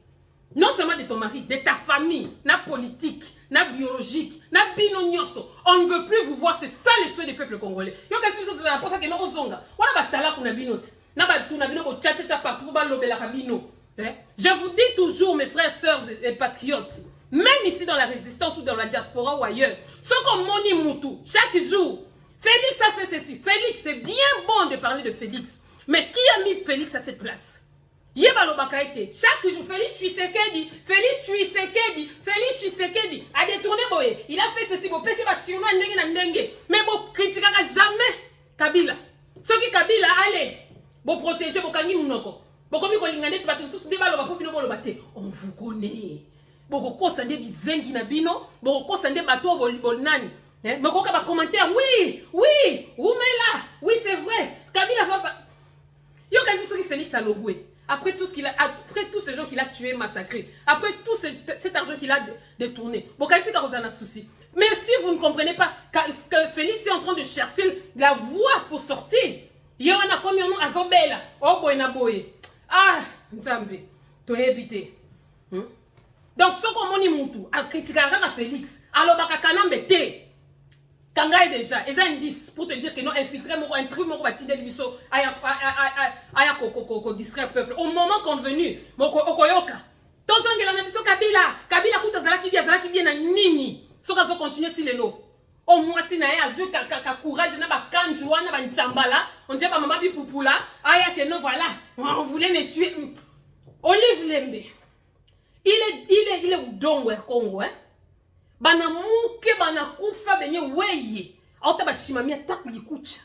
Non seulement de ton mari, de ta famille, na politique, na biologique, na binonyoso. On ne veut plus vous voir, c'est ça le souhait du peuple congolais. Yo kasi biso tozala posa ke no ozonga. Wana batala kuna binoti. Je vous dis toujours, mes frères, sœurs et patriotes, même ici dans la résistance ou dans la diaspora ou ailleurs, ce qu'on moni moutou, chaque jour, Félix a fait ceci. Félix, c'est bien bon de parler de Félix. Mais qui a mis Félix à cette place? Chaque jour, Félix Tshisekedi, a détourné Boye. Il a fait ceci, mais bon, critiquera jamais Kabila. Ceux qui Kabila, allez, bon protéger, bon kangi mounoko. On vous connaît. Bon, des bizengi na bino, bon, des bateaux bolnani. Mais quand on va commenter, oui, Oumela, oui, c'est vrai. Kabila va pas. Yo quasi ce qui Félix a logoué. Après tout ce qu'il a, après tous ces gens qu'il a tués, massacrés, après tout cet argent qu'il a détourné. Bon, quasi quand vous en avez un souci. Mais si vous ne comprenez pas que Félix est en train de chercher la voie pour sortir, il y en a combien de Azobela, oh boy na boy. Ah, Nzambe, tu es habité. Donc, ce qu'on dit moutou, à critiquer à Félix, alors bakakana mette. Kanga est déjà, et ça indice pour te dire que non infiltré un truc mon batide biso aya distraire peuple. Au moment convenu, moko okoyoka. Tozongela na biso Kabila kuta zalaki bien na nini. Soka zo continuer tilelo. Au moins si na ya zu ka courage na ba kanjwa na ba ntambala, on dit ba mama bi pupula, aya que non voilà, on voulait me tuer. Olive Lembe. Il est udongo ya Congo, hein. Bana muke bana kufa benye weye. Auta ba shimamia taku likucha.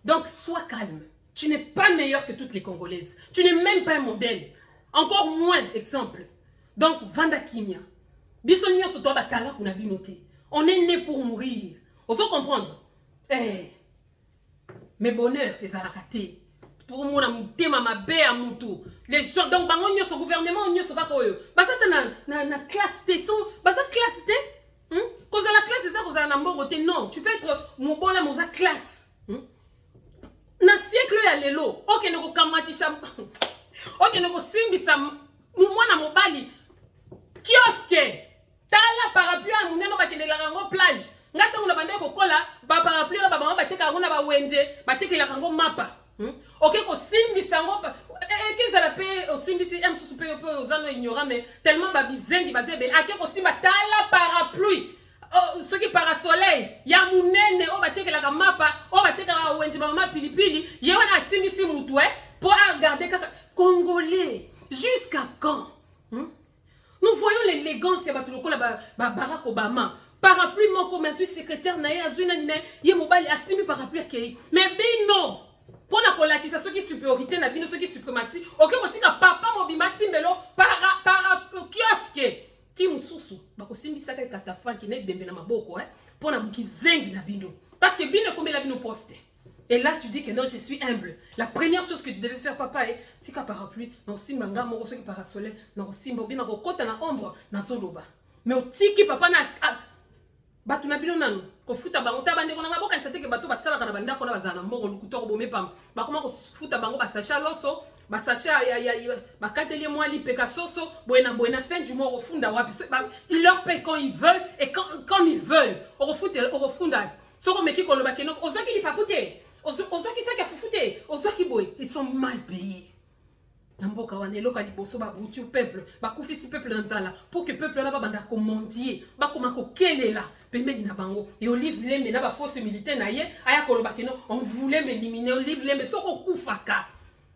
Donc sois calme. Tu n'es pas meilleur que toutes les Congolaises. Tu n'es même pas un modèle. Encore moins exemple. Donc Vanda Kimia. Bisonio so toba tala kuna binoté. On est né pour mourir. Oso comprendre. Eh. Mes bonheurs les arakaté. Pour moi, les gens, donc, ce gouvernement, na classe T, classe T, cause la classe, c'est ça, cause la non, tu peux être mon bon, la classe. Na siècle, il y a l'élo, ok, ne kamatisha, ok, ne simbisa, moi, na mobali, kiosque, tala parapluie, mon nom, bakende la rango plage, ngata, on a bandé kokola, ba parapluie, ba maman, bateka, on a ba wende, bateka la rango mapa. Ok, au simbi sango et qu'ils la paix au simbi si aime sous payer aux gens ignorants mais tellement babizengi bazebe à quel aussi batala parapluie ceux qui parasoleil ya munene o bateke la mapa o bateke la wenji mama pilipili ya wana simbi si mutu pour regarder congolais jusqu'à quand nous voyons l'élégance ya batuloko la Barack Obama parapluie moko mais secrétaire na ya zuna nina ye mobali asimbi parapluie akei mais bino pour la colakisa ceux qui supériorité na bino ceux qui suprématie ok kotika papa mobimba simbelo para kiosque ti mususu bako simbisa ka katafa ki ne dembe na maboko pour na bukizengi na bino parce que bino comme la bino poste et là tu dis que non je suis humble la première chose que tu devais faire papa est tika parapluie non simbanga moko ceux qui parasoleil non simba bina ko kota na ombre na soloba mais otiki papa na batu na bino nanu ko futa bango ta bande kona ngaboka nsate ke bato basala kana banda kona bazana mbongo lukuto ko bomé pam ba koma ko futa bango ba sacha loso ba sacha ya ba katelier moi li peka soso buena fin du mois au funda wapi ils leur paient quand ils veulent et quand ils veulent au refunda soko meki ko loba keno ozoki li papote ozoki saka fufute ozoki boy ils sont mal payés. Namboka wanelo ka liboso ba buti peuple ba kufisi peuple nzala pour que peuple na ba banda ko mendier ba koma ko kelela pembeni na bango et Olive Lembe na ba force militaire na ye aya ko loba keno on voulait m'éliminer Olive Lembe soko kufaka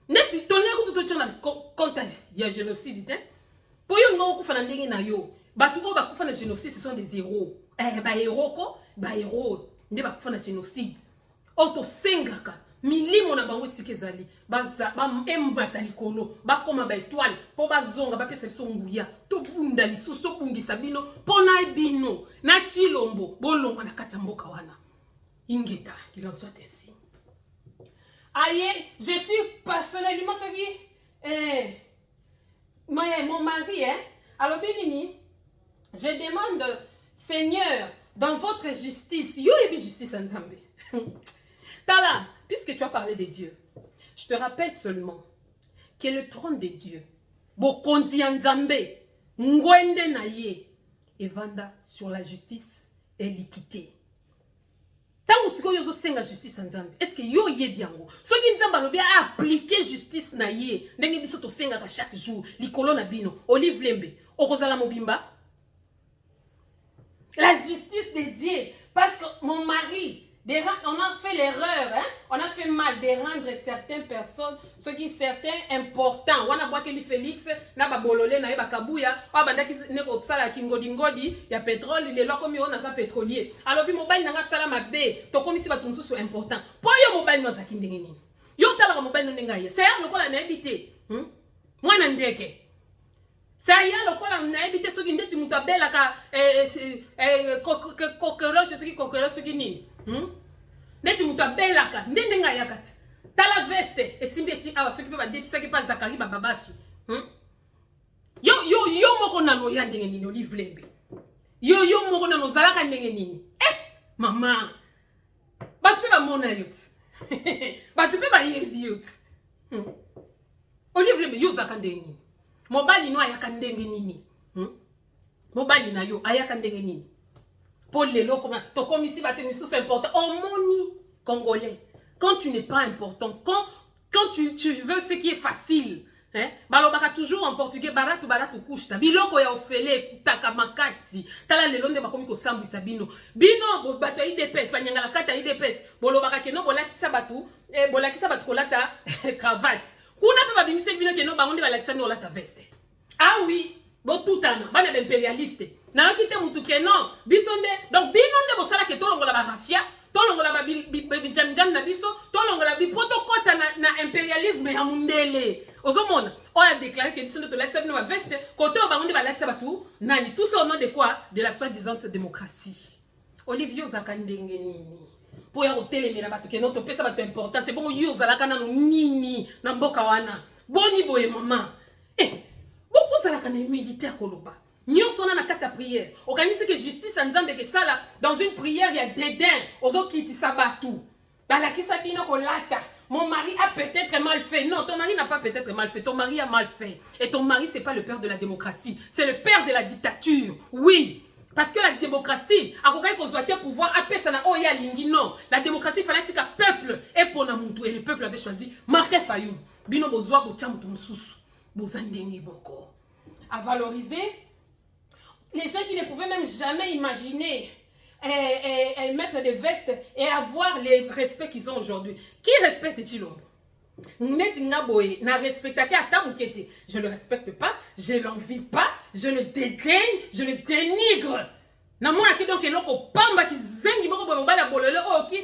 neti tonner ko to tchona quand il y a génocide pour yo ngo kufa na ndenge na yo batu ko ba kufa na génocide ce sont des héros ba héros ko ba héros nde ba kufa na génocide auto sengaka milimo na bango sikezali baza ba embata likolo ba koma ba étoile po bazonga ba pesa biso nguya to bunda lisusu bungisa bino pona bino na Chilombo bolonga na kati mboka wana ingeta qu'il en soit ainsi. Aïe, je suis personnellement celui mon mari alors bénini je demande Seigneur dans votre justice yo ebi justice nzambe Tala, puisque tu as parlé de Dieu, je te rappelle seulement que le trône de Dieu, Bokonzi Nzambe, Ngwende Naye, et Vanda sur la justice et l'équité. Tango siko yozo senga justice nzambe. Est-ce que yo yebi yango? Soki nzamba lobi a appliquer justice na ye, ndenge biso to senga ka chaque jour, likolo na bino, Olive Lembe, okozala mobimba. La justice de Dieu, parce que mon mari, on a fait l'erreur, hein? On a fait mal de rendre certaines personnes, ceux qui certains importants. On a boité Félix, na ba bololé na ba kabuya, o bandaki neko sala kingodi ngodi, ya pétrole, les loko mi on a sa pétrolier. Alors bi mobile na sala mabe, to komisi ba tunsu so important. Po yo mobile no zakinde nini. Yo tala mobile no nenga ye. C'est lokola na habité. Mwana ndeke. Ça y a le quoi on a habité ceux qui ndeti mutabela ka coqueroche ceux qui coqueroche ceux qui ni ndeti mutabela ka ndende nga yakati tala veste et simbeti awa ceux qui peuvent défi ceux qui pas Zakari bababasu yo moko na no yandenge nini Olive Lembe yo moko na no zalaka ndenge nini mama batu pe ba mona yot batu pe ba yebi yot Olive Lembe yo zaka ndenge nini mobali no ayaka ndenge nini mobali na yo ayaka ndenge nini pour les locaux comme to komisi ba tenir c'est important au moni congolais quand tu n'es pas important quand tu veux ce qui est facile hein balobaka toujours en portugais baratu kushta biloko ya ofele kutaka makasi tala lelo nde bakomi ko sambisa bino bato IDPS banyangala kata IDPS bolobaka ke no bolakisa batu kolata cravate kuna pe babimisi bino ke no bangonde balakisa no kolata veste ah oui bo tutana bana impérialiste na okite mutu ke non biso nde donc bino nde bosala ke tolongola ba rafia tolongola ba bijamjam na biso tolongola bi protokota na impérialisme ya mundele ozomona on a déclaré que biso nde tolakisa bino ba veste kote bangonde balakisa batu nani tout ça au nom de quoi de la soi-disant démocratie Olivier Zakandenge nini pour ya hotelemela batu ke non to pesa batu important c'est bon yo zalaka na nini na mboka wana boni boye mama beaucoup zalaka na militaire koloba nyonso na kati ya prière organiser que justice nzambe ke sala dans une prière ya dédain ozokitisa batu balakisa bino kolata mon mari a peut-être mal fait. Non, ton mari n'a pas peut-être mal fait. Ton mari a mal fait. Et ton mari, c'est pas le père de la démocratie. C'est le père de la dictature. Oui. Parce que la démocratie, à quoi qu'on soit pouvoir, après ça n'a pas lingi non. La démocratie, il fallait que le peuple et pour Namoutou. Et le peuple avait choisi Marquet Fayou. Bino bozoa bocham tonsusu. Bozandenge boko. À valoriser les gens qui ne pouvaient même jamais imaginer mettre des vestes et avoir le respect qu'ils ont aujourd'hui. Qui respecte Chilombo? Je ne le respecte pas, je ne l'envie pas, je le dédaigne, je le dénigre. Namona ki donc eloko pamba ki zengi moko bobo bala bololo o ki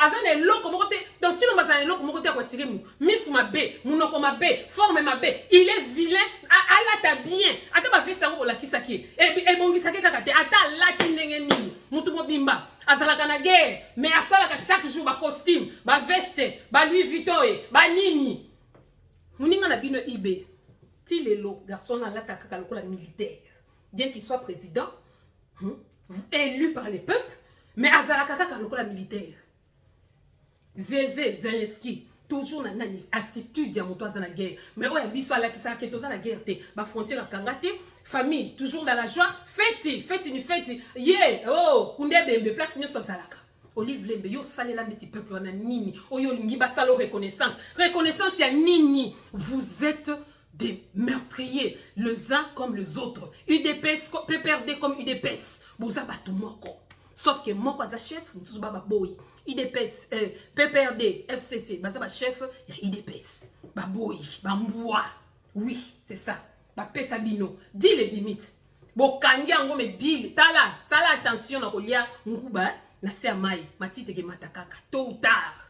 azana eloko moko te donc Chilombo azana eloko moko te kwa tiremu misu mabe munoko mabe forme mabe il est vilain ala ta bien ata ba vesa ngo la kisaki e bongisa ke kaka te ata la ki ndenge nini mutu mobimba azalaka na guerre mais asalaka chaque jour ba costume ba veste ba Louis Vuitton ba nini muninga na bino ibe ti lelo garçon ala ta kaka lokola militaire bien qu'il soit président élu par les peuples, mais Azalaka kaka lokola militaire. Zézé, Zelensky, toujours na nani attitude ya moto azana guerre. Mais oya biso ala ki sa ke toza na guerre te, ba frontière kangate, famille toujours dans la joie, fête, yeah, oh, kunde bembe place nyoso azalaka. Olive Lembe yo salela ndeti peuple wana nini, oyo lingi ba salo reconnaissance. Reconnaissance ya nini, vous êtes des meurtriers, les uns comme les autres. UDPS, PPRD comme UDPS. Boza batu moko. Sauf que moko aza chef, nous baba boy. UDPS, PPRD, FCC, baza ba chef, ya UDPS. Ba boy, ba mboua. Oui, c'est ça. Ba pesa bino. Dis les limites. Bo kangi ango me dis, tala, sala attention na kolia nguba na se amai, matite ke matakaka tôt ou tard.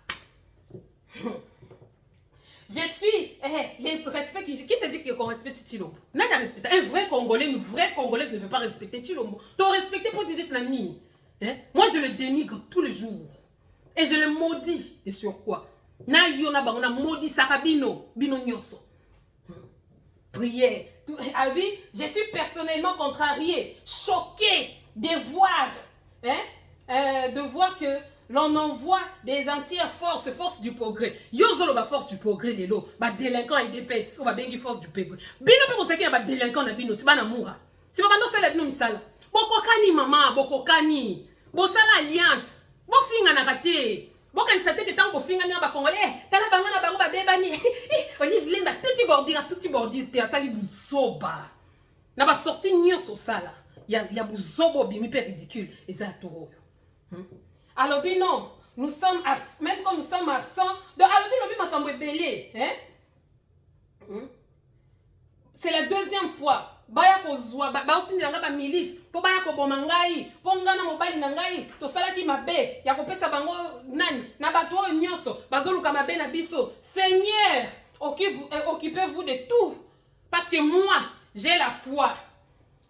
Je suis le respect qui te dit qu'on respecte Chilombo. N'a respecté. Un vrai Congolais, une vraie Congolaise ne peut pas respecter Chilombo. T'as respecté pour dire la mine. Moi je le dénigre tous les jours. Et je le maudis. Et sur quoi? Na yona ba on a maudit Sarabino, bino nyoso. Prière. Ah oui, je suis personnellement contrarié, choqué de voir que l'on envoie des entières forces du progrès. Yozolo ba force du progrès lelo, ba délinquant et DPS, ou ba bengi force du progrès. Bino pe bosaki na ba délinquant na bino, tibana moura. Si ba bando sala bino misala. Bokokani mama, bokokani. Bosala alliance. bofinga na kate bokanisa te tant bofinga na ba congolais tala bango na bango ba bebani Olive Lembe tuti bordure te asali buzoba na ba sorti nyonso sala ya buzobo bimi pe ridicule eza to alors non nous sommes même quand nous sommes absents de alors makambo ebele c'est la deuxième fois baya kozwa bautindilanga ba milice po baya koboma ngai po ngana mobali na ngai tosalaki mabe ya kopesa bango nani na bato oyo nyonso bazoluka mabe na biso. Seigneur, occupez-vous de tout parce que moi j'ai la foi,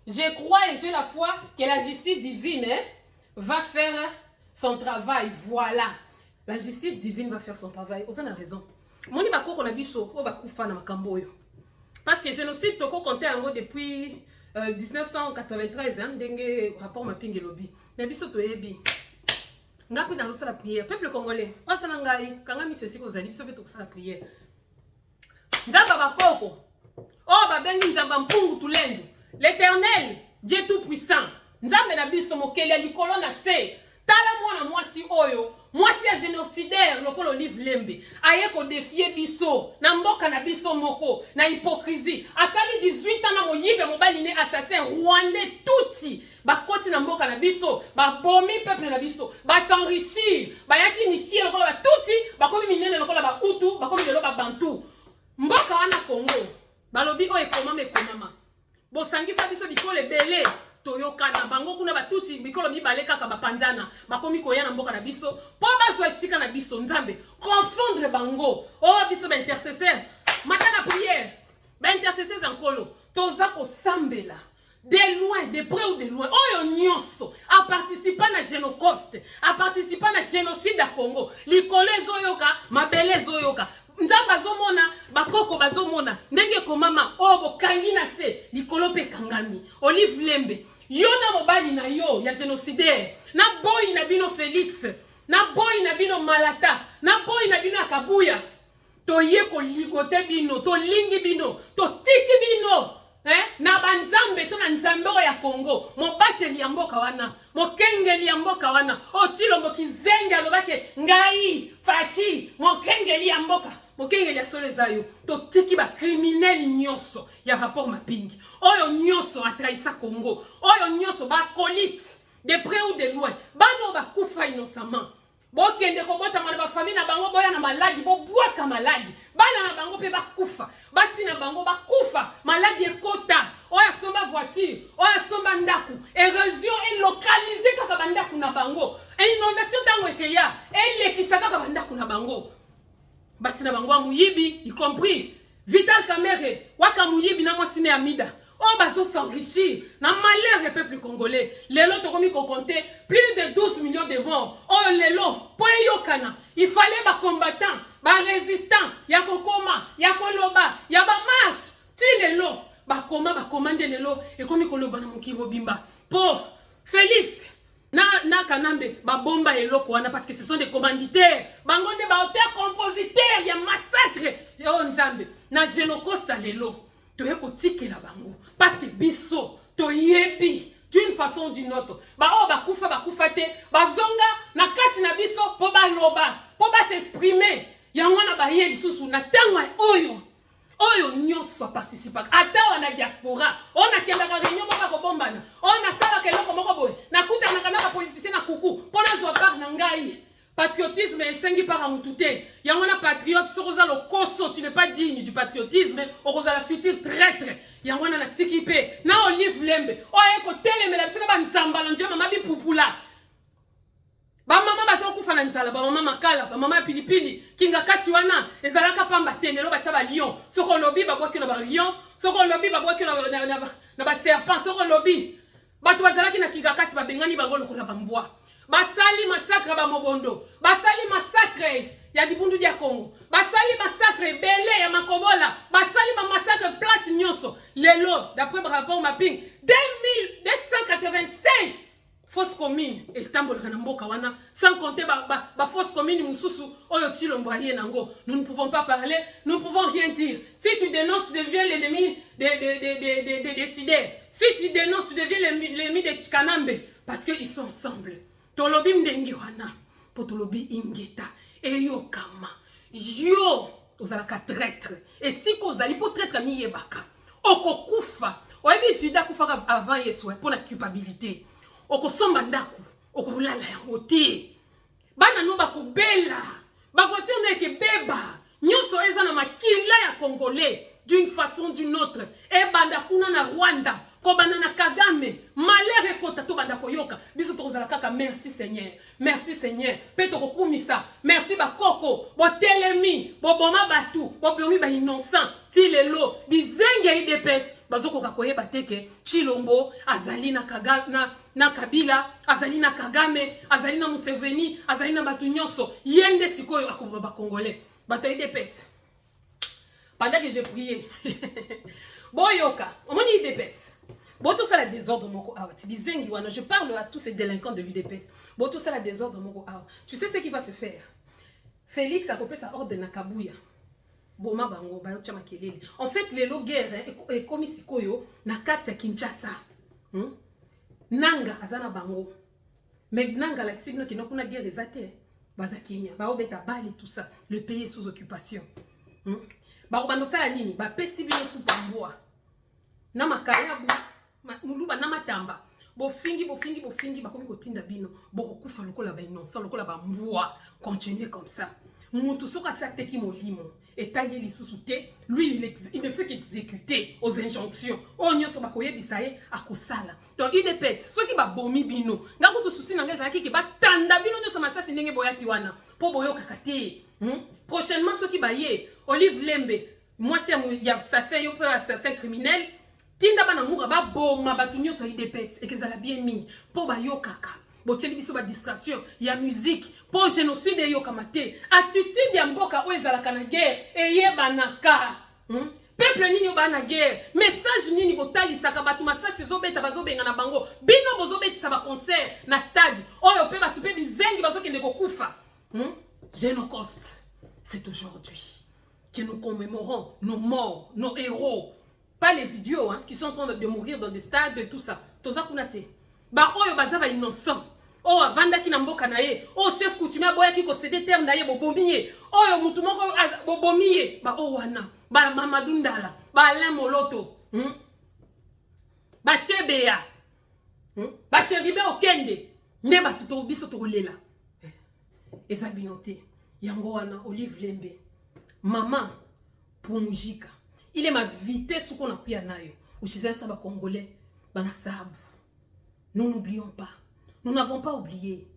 je crois et j'ai la foi que la justice divine va faire son travail. Voilà, la justice divine va faire son travail. Vous avez raison. Moni bakoko na biso o bakufa na makambo yo. Parce que génocide toko compté en gros depuis 1993 hein, dengue rapport mapingi lobby. Mais biso to yebi. Ngapi dans la prière peuple congolais. Wasa ngai kanga miso siko zali biso to la prière. Nzamba bakoko. Oh ba bengi nzamba mpungu tulendo. L'Éternel, Dieu tout puissant. Nzambe na biso mokeli ya likolo na se. Tala mwana mwasi oyo. Mwasi ya génocidaire lokolo Olive Lembe aye ko défier biso na mboka na biso moko na hypocrisie asali 18 ans na moyibe mobali ne assassin rwandais tuti bakoti na mboka na biso ba bomi peuple na biso ba s'enrichir ba yaki mikie lokolo ba tuti bakomi minene lokolo ba utu bakomi lelo ba bantu mboka wana Congo balobi o ekomama bo sangisa biso bikole belé toyoka na bango kuna batuti bikolo mibale kaka bapanzana bakomi koya na mboka na biso po bazwa esika na biso nzambe confondre bango biso ba intercesseur matin na prière ba intercesseurs ankolo toza ko sambela de loin de près ou de loin oyo nyonso a participer na génocide a participer na génocide à Congo likolo ezoyoka mabele ezoyoka nzamba azomona bakoko bazomona ndenge komama bokangi na se likolo pe kangami Olive Lembe yo na mobali na yo ya génocidaire na boy na bino Félix na boy na bino Malata na boy na bino Akabuya toye ko ligote bino to lingi bino to tiki bino na banzambe to na nzambe ya Congo mobateli ya mboka wana mokengeli ya mboka wana Chilombo Kizenge alobake ngai fachi mokengeli ya mboka mokengeli ya solo zayo to tiki ba criminel nyonso ya rapport mapingi oyo nyonso atraisa Congo oyo nyonso ba colite de près ou de loin bano ba kufa innocemment bokende ko bota mwana ba famille na bango boya na maladi bo bwaka maladi bana na bango pe ba kufa basi na bango ba kufa maladi ekota oya somba voiture oya somba ndaku érosion est localisée kaka bandaku na bango inondation tango ekeya elekisaka kaka bandaku na bango basi na bango muyibi y compris Vital Kamerhe waka muyibi na mwasine Amida bazo s'enrichir na malheur peuple congolais lelo tokomi ko compter plus de 12 millions de morts lelo po yokana il fallait ba combattants ba résistants ya kokoma ya koloba ya ba marche ti lelo ba commande lelo ekomi koloba na mokibo bimba po Félix na kanambe ba bomba eloko wana parce que ce sont des commanditaires bangonde ba auteur compositeur ya massacre yo nzambe na génocide lelo toye ko tikela bango parce que biso toyebi d'une façon ou d'une autre ba kufa te bazonga na kati na biso po ba loba po ba s'exprimer yango na ba ye lisusu na tangwa oyo nyonso participa ata wana diaspora ona kendaka réunion moko kobombana ona sala keloko moko boye na kuta na kana politicien na kuku pona zo par na ngai patriotisme esengi par mutute yango na patriote sokoza lo koso tu n'es pas digne du patriotisme okoza la future traître yango na tikipe na Olive Lembe ko telemela biso ba ntsambala nje mama bi pupula ba mama bazo kufa na nzala ba mama makala ba mama pilipili kinga kati wana ezalaka pamba tenelo ba taba lion soko lobi ba bwaki na ba lion soko lobi ba bwaki na ba serpent soko lobi batu bazalaki na kinga kati ba bengani bango lokola ba mbwa basali massacre ba mobondo basali massacre ya dibundu dia Congo basali massacre belé ya makobola basali ma massacre place nyonso lelo d'après le rapport mapping 2285 fausse commune et tambolaka na mboka wana sans compter ba fausse commune mususu oyo Chilombo aye nango nous ne pouvons pas parler nous ne pouvons rien dire si tu dénonces tu deviens l'ennemi des décideurs si tu dénonces tu deviens l'ennemi de Kanambe parce que ils sont ensemble tolobi mdengi wana potolobi ingeta eyokama yo ozalaka traître et si kozali po traître miyebaka okokufa oyebi Juda kufaka avant Yesu pour la culpabilité okosomba ndaku okolala yango te bana no bakobela bavoiture na ekebeba nyonso eza na makila ya congolais d'une façon d'une autre e banda kuna na Rwanda kobanda na Kagame malheur ekota to banda koyoka biso tokozala kaka merci Seigneur pe tokokumisa merci bakoko botelemi boboma batu bobomi ba innocent ti lelo bizenge IDPS bazokoka koyeba teke Chilombo azali na na Kabila azali na Kagame azali na Museveni azali na batu nyonso yende sikoyo akoba ba congolais bato IDPS. Pendant que j'ai prié, boyoka, on dit IDPS. Bon, tout ça, la désordre, mon je parle à tous ces délinquants de l'UDPS. Bon, tout ça, la désordre, mon tu sais ce qui va se faire? Félix a coupé sa ordre de Nakabouya. Boma bango, bayotcha makelele. En fait, les guerres, et comme ici, koyo, nakati ya Kinshasa. Nanga, azana bango. Mais Nanga, la signe qui n'a pas guerre, ezate. Bazakimia, baobeta bali, tout ça. Le pays est sous occupation. Barobando sala nini ba pesi bino supamboa na makayabu muluba na matamba bofingi bakomi kotinda bino bokokufa lokola ba innocent lokola ba mbwa continuer comme ça mutu soka sa teki molimo etali lisusu te lui il ne fait qu'exécuter aux injonctions onyoso bakoyebisa ye akosala donc IDPS soki ba bomi bino ngako to souci na ngeza ki ba tanda bino nyoso masasi ndenge boyaki wana po boyoka kate. Prochainement, ceux qui baillent, Olive Lembe, moi c'est un assassin criminel, Tinda Banamoura, Boma, Batunyo, sur IDPS, et que ça l'a bien mis, pour Bayo Kaka, Bocheli Biso, discrétion, il y a musique, pour génocide et Yokamate, attitude Yamboka, Oezalaka na guerre, et Yebanaka, peuple nini bana guerre, message nini botali sakabatu masasi zobeta bazobenga na bango, bino bozobeti sa ba concert na stade, oyo pe batu pe bizengi bazokende kokufa. Génocauste, c'est aujourd'hui que nous commémorons nos morts, nos héros. Pas les idiots qui sont en train de mourir dans des stades et tout ça. Toza kunate. Ba oyo bazava innocent. Oh vanda ki na mboka na ye. Oh chef coutumier boya ki ko cédé terre na ye bobomiye. Oyo mutu moko bobomiye. Ba o wana. Ba Mamadou Ndala. Ba Alain Moloto. Ba Chebeya. Ba Cheribe Okende. Ne ba tuto biso to lela. Eza binote yango wana Olive Lembe maman Pumujika il est ma vitesse qu'on a pris nayo uchiza saba congolais bana sabu. Nous n'oublions pas, nous n'avons pas oublié,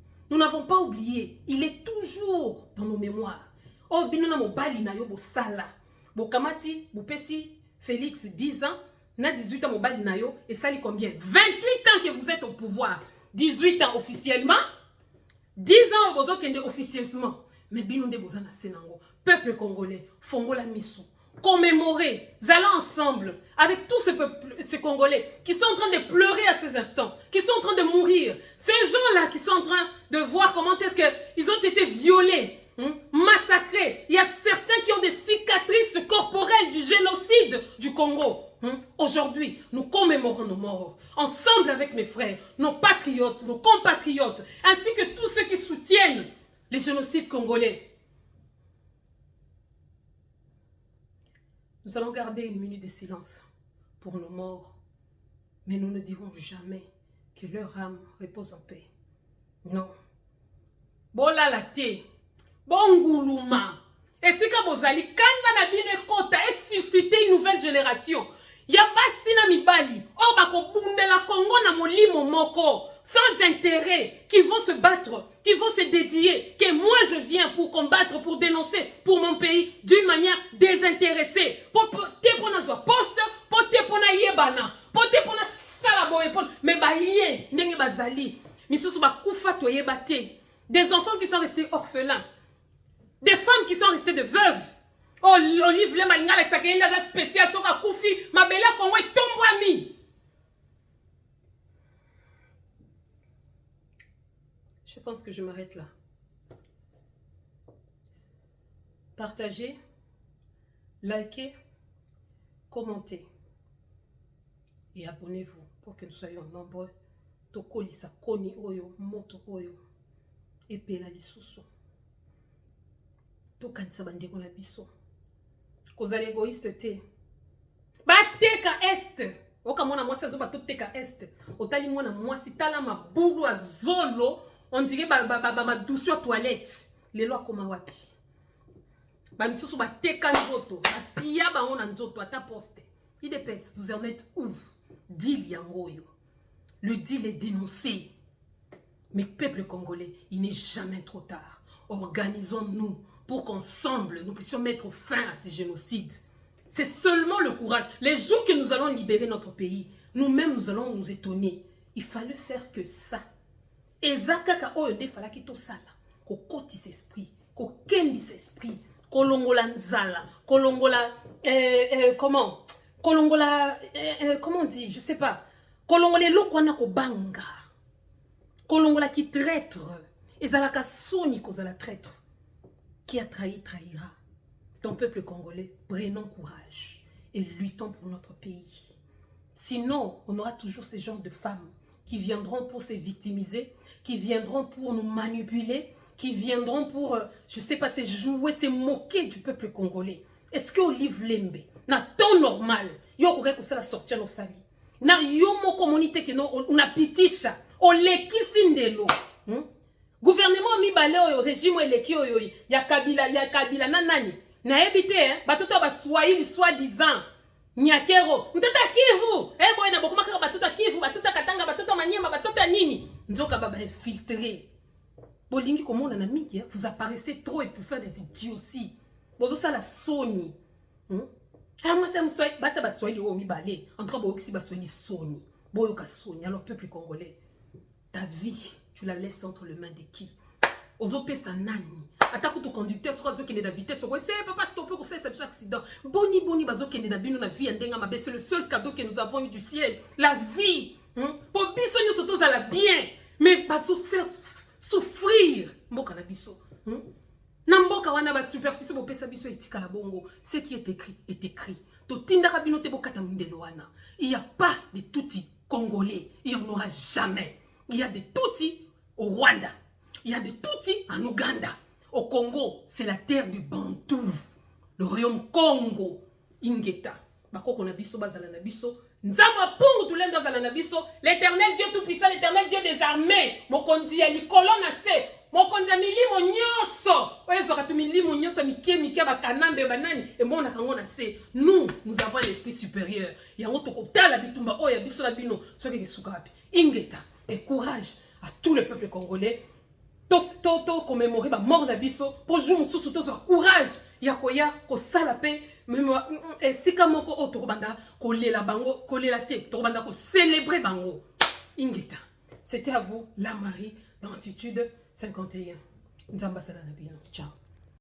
il est toujours dans nos mémoires. Oh binona mobali na yo bo sala bo kamati bo pesi Félix 10 ans na 18 ans mobali na yo et ça li combien 28 ans que vous êtes au pouvoir, 18 ans officiellement, 10 ans au besoin officieusement. Mais binonde bozana senango. Peuple congolais, fongola misu. Commémorer, allons ensemble avec tous ces Congolais qui sont en train de pleurer à ces instants, qui sont en train de mourir. Ces gens-là qui sont en train de voir comment est-ce qu'ils ont été violés, massacrés. Il y a certains qui ont des cicatrices corporelles du génocide du Congo. Aujourd'hui, nous commémorons nos morts, ensemble avec mes frères, nos patriotes, nos compatriotes, ainsi que tous ceux qui soutiennent les génocides congolais. Nous allons garder une minute de silence pour nos morts, mais nous ne dirons jamais que leur âme repose en paix. Non. Bola la te, bonguluma, et si kabozali, kanda na bine kota et susciter une nouvelle génération. Ya basi na mibali, oh bako bundela Congo na molimo moko, sans intérêt, qui vont se battre, qui vont se dédier, que moi je viens pour combattre, pour dénoncer pour mon pays d'une manière désintéressée. Pour te pona zo poste, pour te pona yebana, pour te pona sala boye pon, mais ba yé ndenge bazali, misusu ba kufa to yebate. Des enfants qui sont restés orphelins, des femmes qui sont restées de veuves. Oh, Olive le malinga avec sa kenda spécial sur la koufi, ma belle Congo est tombé. Je pense que je m'arrête là. Partagez, likez, commentez et abonnez-vous pour que nous soyons nombreux. Tokolisa koni oyo, moto oyo. epela lisusu tokanisa bandeko na biso kozala égoïste te bateka est oka mwana mwasi azoba toteka est otali mwana mwasi tala mabulu azolo on dirait madusu ya toilette lelo akoma wapi bamisusu bateka nzoto bapia bango na nzoto ata poste IDPS vous en êtes où deal yango yo le deal est dénoncé mais peuple congolais il n'est jamais trop tard organisons-nous pour qu'ensemble nous puissions mettre fin à ces génocides. C'est seulement le courage. Les jours que nous allons libérer notre pays, nous-mêmes nous allons nous étonner. Il fallait faire que ça. Et Zakaka Oyode fallait qu'il sala, qu'on cotise esprit, qu'on kembis esprit, qu'on longola nzala, qu'on longola comment on dit, je sais pas. Qu'on longola lokwana ko banga, qu'on longola qui traître, et zalaka soni ko zala traître. Qui a trahi, trahira. Ton peuple congolais, prenons courage et luttons pour notre pays. Sinon, on aura toujours ces genres de femmes qui viendront pour se victimiser, qui viendront pour nous manipuler, qui viendront pour, je sais pas, se jouer, se moquer du peuple congolais. Est-ce que Olive Lembe, na temps normal, yo pourrait que ça la sortir nos sali. Na yo mo communauté que on a pitisha, on les kisindelo. Gouvernement mibale oyo régime eleki oyo ya Kabila na nani na ebite batoto ba Swahili soi-disant nyakero mtata Kivu boy na bokuma kaka batoto Kivu batoto Katanga batoto Manyema batoto nini nzoka baba infiltré bolingi komona na media vous apparaissez trop et pour faire des idioties bozo ça la Sony moi ça msoi basa ba Swahili o mibale entre bo oxi ba Swahili Sony boyo ka Sony alors peuple congolais ta vie tu la laisses entre les mains de qui? Aux opesa nani. Attaque ton conducteur sur ce qui est de vitesse. C'est pas stopper pour ça, c'est un accident. Boni bazo qui est de bino na vie ndenga mabe. C'est le seul cadeau que nous avons eu du ciel. La vie. Pour biso nous sommes à la bien. Mais bazo faire souffrir. Mboka na biso. Namboka wana ba superficie bo pesa biso etika la bongo. Ce qui est écrit est écrit. To tinda kabino te bokata mindelo wana. Il n'y a pas de touti congolais. Il n'y en aura jamais. Il y a des toutis au Rwanda. Il y a des toutis en Ouganda. Au Congo, c'est la terre du Bantou. Le royaume Congo. Ingeta. Bako na biso bazala na biso. Nzamba pungu tulendo zala na biso. L'éternel Dieu tout-puissant, l'éternel Dieu des armées. Mokondi ya likolo na se. Mokondi ya milimo nyoso. Oye zokatu milimo nyoso mike bakanambe banani. Et mon akango na se. Nous avons l'esprit supérieur. Yango tokotala bitumba oya biso na bino. Soke kesukapi. Ingeta. Et courage à tout le peuple congolais. Toto commémorer la mort d'Abisso. Pour jouer sous courage. Yakoya, ko salape. Même si kamoko o torobanda, ko lela bango, ko lela te, torobanda ko célébrer bango. Ingeta. C'était à vous, la Marie, dans Attitude 51. Nzamba Salanabino. Ciao.